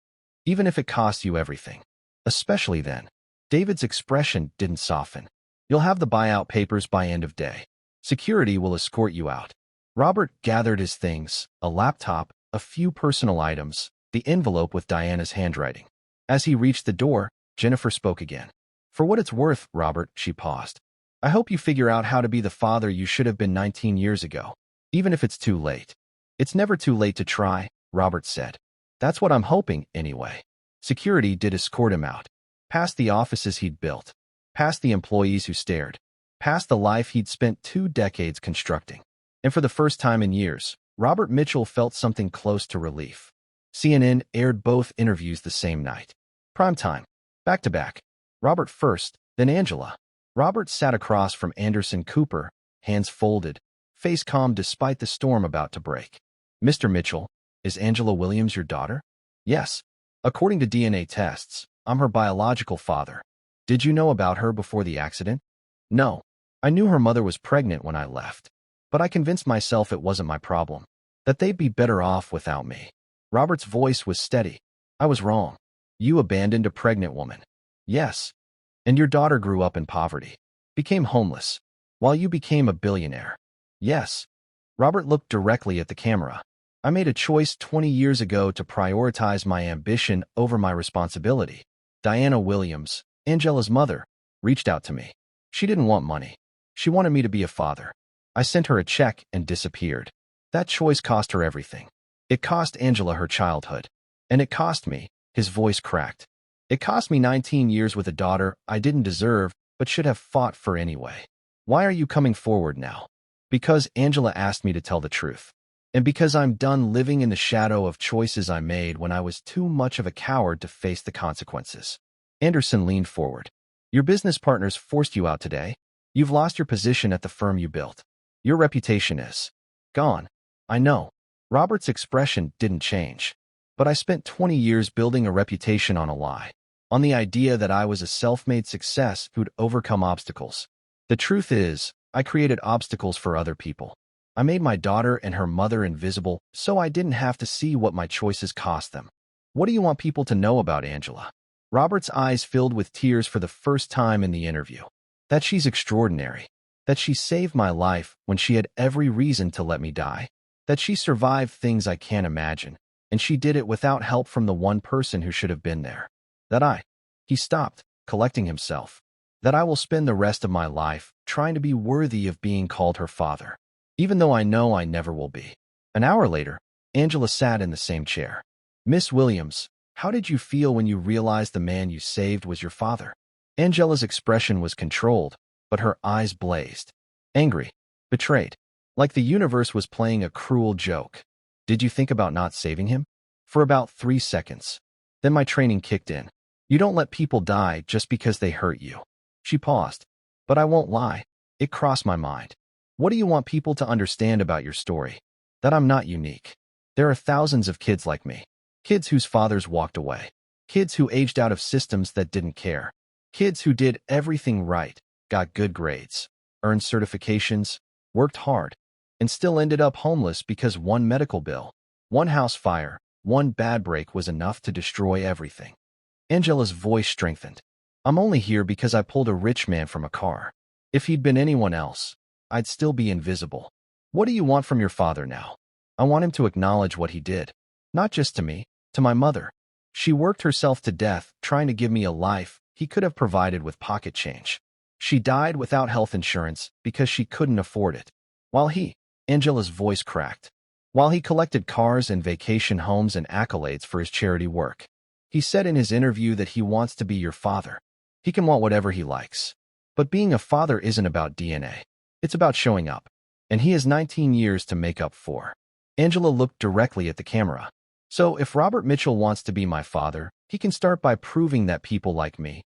Even if it costs you everything. Especially then. David's expression didn't soften. You'll have the buyout papers by end of day. Security will escort you out. Robert gathered his things, a laptop, a few personal items, the envelope with Diana's handwriting. As he reached the door, Jennifer spoke again. For what it's worth, Robert, she paused. I hope you figure out how to be the father you should have been 19 years ago, even if it's too late. It's never too late to try, Robert said. That's what I'm hoping, anyway. Security did escort him out. Past the offices he'd built. Past the employees who stared. Past the life he'd spent 2 decades constructing. And for the first time in years, Robert Mitchell felt something close to relief. CNN aired both interviews the same night. Prime time. Back to back. Robert first, then Angela. Robert sat across from Anderson Cooper, hands folded, face calm despite the storm about to break. Mr. Mitchell, is Angela Williams your daughter? Yes. According to DNA tests, I'm her biological father. Did you know about her before the accident? No. I knew her mother was pregnant when I left. But I convinced myself it wasn't my problem. That they'd be better off without me. Robert's voice was steady. I was wrong. You abandoned a pregnant woman. Yes. And your daughter grew up in poverty. Became homeless. While you became a billionaire. Yes. Robert looked directly at the camera. I made a choice 20 years ago to prioritize my ambition over my responsibility. Diana Williams, Angela's mother, reached out to me. She didn't want money. She wanted me to be a father. I sent her a check and disappeared. That choice cost her everything. It cost Angela her childhood. And it cost me, his voice cracked. It cost me 19 years with a daughter I didn't deserve, but should have fought for anyway. Why are you coming forward now? Because Angela asked me to tell the truth. And because I'm done living in the shadow of choices I made when I was too much of a coward to face the consequences. Anderson leaned forward. Your business partners forced you out today. You've lost your position at the firm you built. Your reputation is gone. I know. Robert's expression didn't change. But I spent 20 years building a reputation on a lie. On the idea that I was a self-made success who'd overcome obstacles. The truth is, I created obstacles for other people. I made my daughter and her mother invisible so I didn't have to see what my choices cost them. What do you want people to know about Angela? Robert's eyes filled with tears for the first time in the interview. That she's extraordinary. That she saved my life when she had every reason to let me die. That she survived things I can't imagine. And she did it without help from the one person who should have been there. He stopped, collecting himself. That I will spend the rest of my life trying to be worthy of being called her father. Even though I know I never will be. An hour later, Angela sat in the same chair. Miss Williams, how did you feel when you realized the man you saved was your father? Angela's expression was controlled, but her eyes blazed. Angry. Betrayed. Like the universe was playing a cruel joke. Did you think about not saving him? For about 3 seconds. Then my training kicked in. You don't let people die just because they hurt you. She paused. But I won't lie. It crossed my mind. What do you want people to understand about your story? That I'm not unique. There are thousands of kids like me. Kids whose fathers walked away. Kids who aged out of systems that didn't care. Kids who did everything right, got good grades, earned certifications, worked hard, and still ended up homeless because one medical bill, one house fire, one bad break was enough to destroy everything. Angela's voice strengthened. I'm only here because I pulled a rich man from a car. If he'd been anyone else, I'd still be invisible. What do you want from your father now? I want him to acknowledge what he did. Not just to me, to my mother. She worked herself to death trying to give me a life he could have provided with pocket change. She died without health insurance because she couldn't afford it. While Angela's voice cracked. While he collected cars and vacation homes and accolades for his charity work. He said in his interview that he wants to be your father. He can want whatever he likes. But being a father isn't about DNA. It's about showing up. And he has 19 years to make up for. Angela looked directly at the camera. So if Robert Mitchell wants to be my father, he can start by proving that people like me,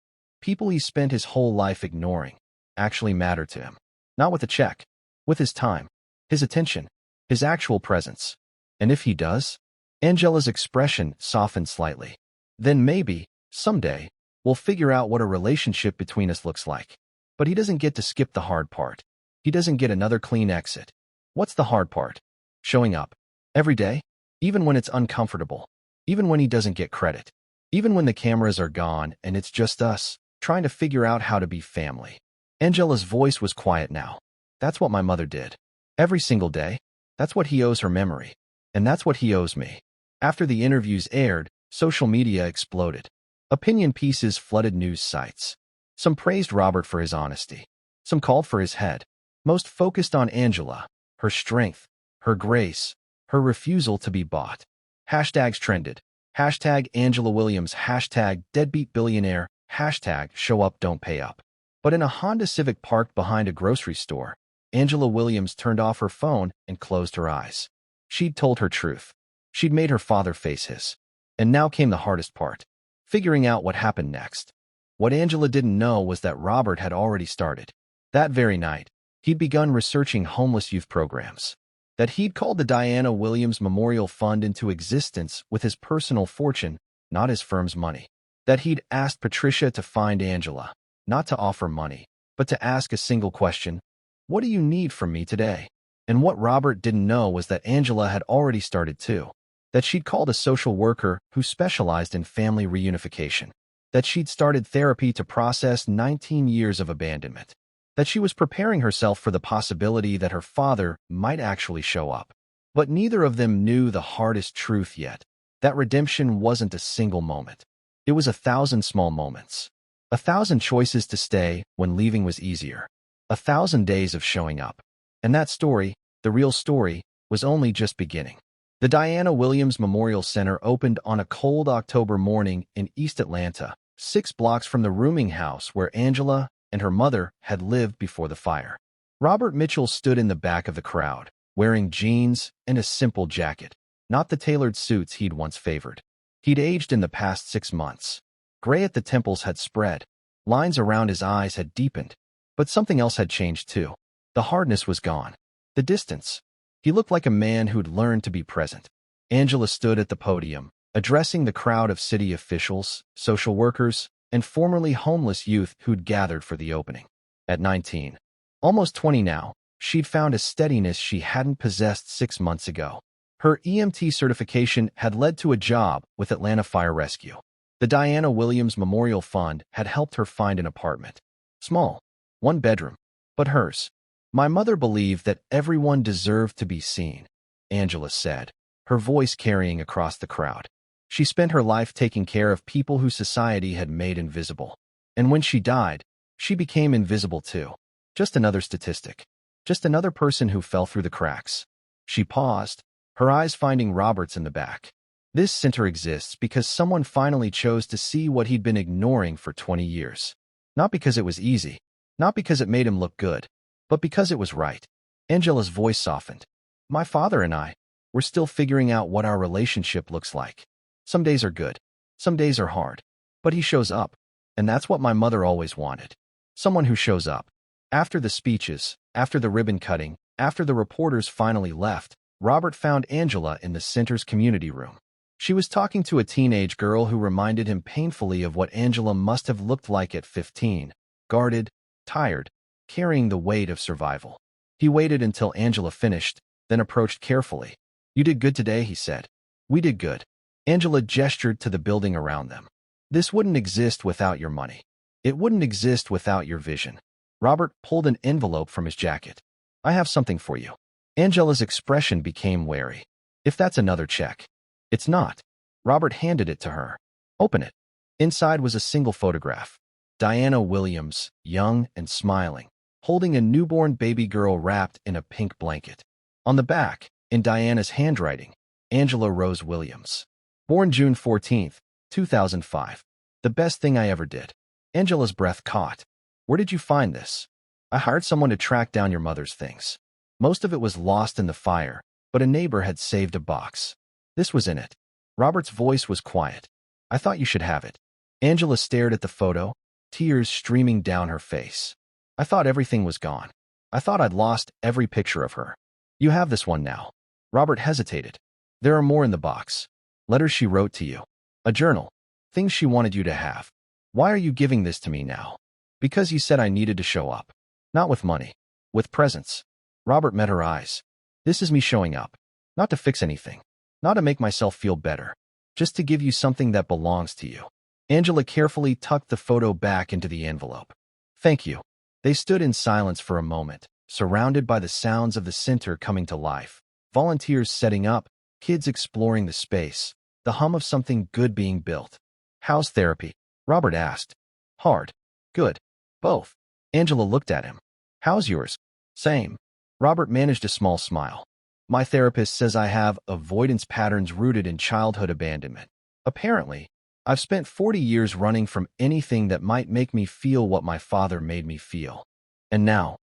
people he spent his whole life ignoring, actually matter to him. Not with a check. With his time. His attention. His actual presence. And if he does? Angela's expression softened slightly. Then maybe, someday, we'll figure out what a relationship between us looks like. But he doesn't get to skip the hard part. He doesn't get another clean exit. What's the hard part? Showing up. Every day? Even when it's uncomfortable. Even when he doesn't get credit. Even when the cameras are gone and it's just us, trying to figure out how to be family. Angela's voice was quiet now. That's what my mother did. Every single day. That's what he owes her memory. And that's what he owes me. After the interviews aired, social media exploded. Opinion pieces flooded news sites. Some praised Robert for his honesty. Some called for his head. Most focused on Angela, her strength, her grace, her refusal to be bought. Hashtags trended. Hashtag Angela Williams, hashtag deadbeat billionaire, hashtag show up don't pay up. But in a Honda Civic parked behind a grocery store, Angela Williams turned off her phone and closed her eyes. She'd told her truth. She'd made her father face his. And now came the hardest part. Figuring out what happened next. What Angela didn't know was that Robert had already started. That very night, he'd begun researching homeless youth programs. That he'd called the Diana Williams Memorial Fund into existence with his personal fortune, not his firm's money. That he'd asked Patricia to find Angela, not to offer money, but to ask a single question: what do you need from me today? And what Robert didn't know was that Angela had already started too. That she'd called a social worker who specialized in family reunification. That she'd started therapy to process 19 years of abandonment. That she was preparing herself for the possibility that her father might actually show up. But neither of them knew the hardest truth yet. That redemption wasn't a single moment. It was 1,000 small moments. 1,000 choices to stay when leaving was easier. 1,000 days of showing up. And that story, the real story, was only just beginning. The Diana Williams Memorial Center opened on a cold October morning in East Atlanta, 6 blocks from the rooming house where Angela and her mother had lived before the fire. Robert Mitchell stood in the back of the crowd, wearing jeans and a simple jacket, not the tailored suits he'd once favored. He'd aged in the past 6 months. Gray at the temples had spread. Lines around his eyes had deepened. But something else had changed too. The hardness was gone. The distance. He looked like a man who'd learned to be present. Angela stood at the podium, addressing the crowd of city officials, social workers, and formerly homeless youth who'd gathered for the opening. At 19, almost 20 now, she'd found a steadiness she hadn't possessed 6 months ago. Her EMT certification had led to a job with Atlanta Fire Rescue. The Diana Williams Memorial Fund had helped her find an apartment. Small, 1 bedroom, but hers. My mother believed that everyone deserved to be seen, Angela said, her voice carrying across the crowd. She spent her life taking care of people who society had made invisible. And when she died, she became invisible too. Just another statistic. Just another person who fell through the cracks. She paused, her eyes finding Robert's in the back. This center exists because someone finally chose to see what he'd been ignoring for 20 years. Not because it was easy, not because it made him look good, but because it was right. Angela's voice softened. My father and I, we're still figuring out what our relationship looks like. Some days are good. Some days are hard. But he shows up. And that's what my mother always wanted. Someone who shows up. After the speeches, after the ribbon cutting, after the reporters finally left, Robert found Angela in the center's community room. She was talking to a teenage girl who reminded him painfully of what Angela must have looked like at 15. Guarded, tired, carrying the weight of survival. He waited until Angela finished, then approached carefully. You did good today, he said. We did good. Angela gestured to the building around them. This wouldn't exist without your money. It wouldn't exist without your vision. Robert pulled an envelope from his jacket. I have something for you. Angela's expression became wary. If that's another check. It's not. Robert handed it to her. Open it. Inside was a single photograph. Diana Williams, young and smiling, holding a newborn baby girl wrapped in a pink blanket. On the back, in Diana's handwriting, Angela Rose Williams. Born June 14th, 2005. The best thing I ever did. Angela's breath caught. Where did you find this? I hired someone to track down your mother's things. Most of it was lost in the fire, but a neighbor had saved a box. This was in it. Robert's voice was quiet. I thought you should have it. Angela stared at the photo, tears streaming down her face. I thought everything was gone. I thought I'd lost every picture of her. You have this one now. Robert hesitated. There are more in the box. Letters she wrote to you. A journal. Things she wanted you to have. Why are you giving this to me now? Because you said I needed to show up. Not with money. With presents. Robert met her eyes. This is me showing up. Not to fix anything. Not to make myself feel better. Just to give you something that belongs to you. Angela carefully tucked the photo back into the envelope. Thank you. They stood in silence for a moment, surrounded by the sounds of the center coming to life. Volunteers setting up, kids exploring the space, the hum of something good being built. How's therapy? Robert asked. Hard. Good. Both. Angela looked at him. How's yours? Same. Robert managed a small smile. My therapist says I have avoidance patterns rooted in childhood abandonment. Apparently, I've spent 40 years running from anything that might make me feel what my father made me feel. And now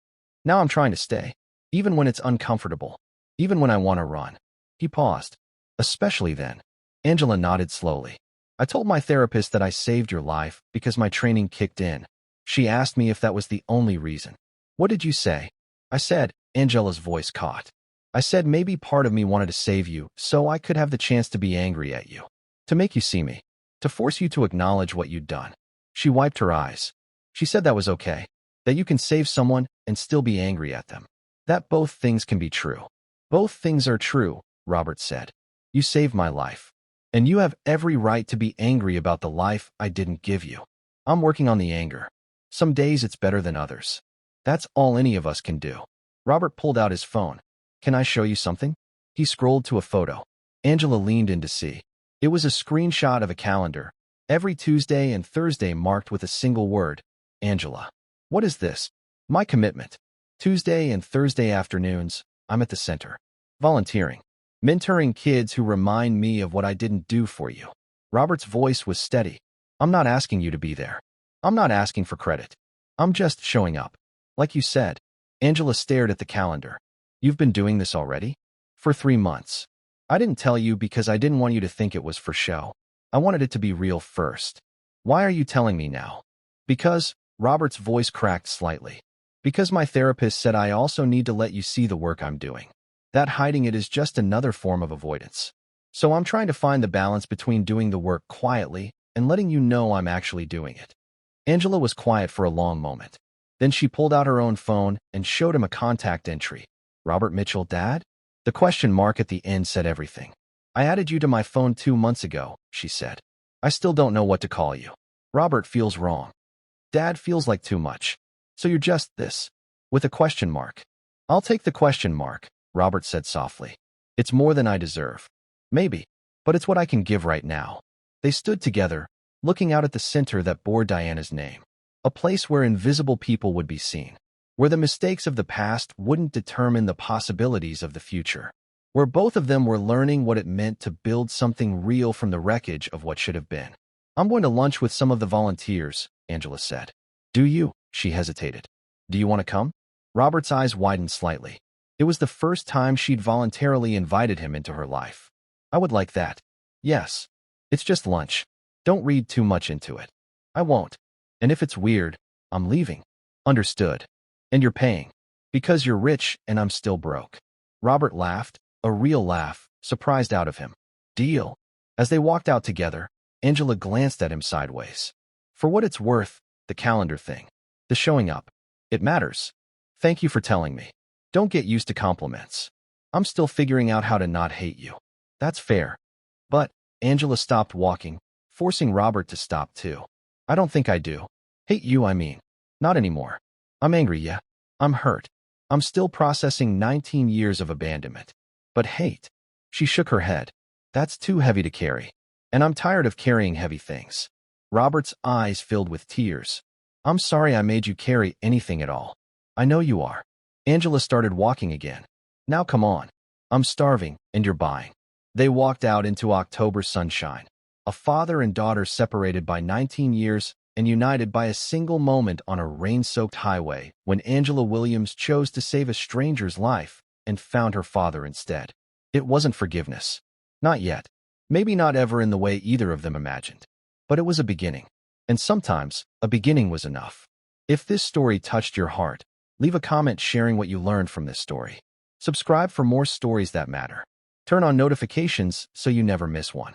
I'm trying to stay, even when it's uncomfortable, even when I want to run. He paused. Especially then. Angela nodded slowly. I told my therapist that I saved your life because my training kicked in. She asked me if that was the only reason. What did you say? I said, Angela's voice caught. I said maybe part of me wanted to save you so I could have the chance to be angry at you. To make you see me. To force you to acknowledge what you'd done. She wiped her eyes. She said that was okay. That you can save someone and still be angry at them. That both things can be true. Both things are true, Robert said. You saved my life. And you have every right to be angry about the life I didn't give you. I'm working on the anger. Some days it's better than others. That's all any of us can do. Robert pulled out his phone. Can I show you something? He scrolled to a photo. Angela leaned in to see. It was a screenshot of a calendar. Every Tuesday and Thursday marked with a single word. Angela. What is this? My commitment. Tuesday and Thursday afternoons, I'm at the center. Volunteering. Mentoring kids who remind me of what I didn't do for you. Robert's voice was steady. I'm not asking you to be there. I'm not asking for credit. I'm just showing up. Like you said. Angela stared at the calendar. You've been doing this already? For 3 months. I didn't tell you because I didn't want you to think it was for show. I wanted it to be real first. Why are you telling me now? Because, Robert's voice cracked slightly. Because my therapist said I also need to let you see the work I'm doing. That hiding it is just another form of avoidance. So I'm trying to find the balance between doing the work quietly and letting you know I'm actually doing it. Angela was quiet for a long moment. Then she pulled out her own phone and showed him a contact entry. Robert Mitchell, Dad? The question mark at the end said everything. I added you to my phone 2 months ago, she said. I still don't know what to call you. Robert feels wrong. Dad feels like too much. So you're just this. With a question mark. I'll take the question mark, Robert said softly. It's more than I deserve. Maybe. But it's what I can give right now. They stood together, looking out at the center that bore Diana's name. A place where invisible people would be seen. Where the mistakes of the past wouldn't determine the possibilities of the future. Where both of them were learning what it meant to build something real from the wreckage of what should have been. I'm going to lunch with some of the volunteers, Angela said. Do you? She hesitated. Do you want to come? Robert's eyes widened slightly. It was the first time she'd voluntarily invited him into her life. I would like that. Yes. It's just lunch. Don't read too much into it. I won't. And if it's weird, I'm leaving. Understood. And you're paying. Because you're rich and I'm still broke. Robert laughed, a real laugh, surprised out of him. Deal. As they walked out together, Angela glanced at him sideways. For what it's worth, the calendar thing. The showing up. It matters. Thank you for telling me. Don't get used to compliments. I'm still figuring out how to not hate you. That's fair. But, Angela stopped walking, forcing Robert to stop too. I don't think I do. Hate you, I mean. Not anymore. I'm angry, yeah. I'm hurt. I'm still processing 19 years of abandonment. But hate. She shook her head. That's too heavy to carry. And I'm tired of carrying heavy things. Robert's eyes filled with tears. I'm sorry I made you carry anything at all. I know you are. Angela started walking again. Now come on. I'm starving, and you're buying. They walked out into October sunshine. A father and daughter separated by 19 years and united by a single moment on a rain-soaked highway when Angela Williams chose to save a stranger's life and found her father instead. It wasn't forgiveness. Not yet. Maybe not ever in the way either of them imagined. But it was a beginning. And sometimes, a beginning was enough. If this story touched your heart, leave a comment sharing what you learned from this story. Subscribe for more stories that matter. Turn on notifications so you never miss one.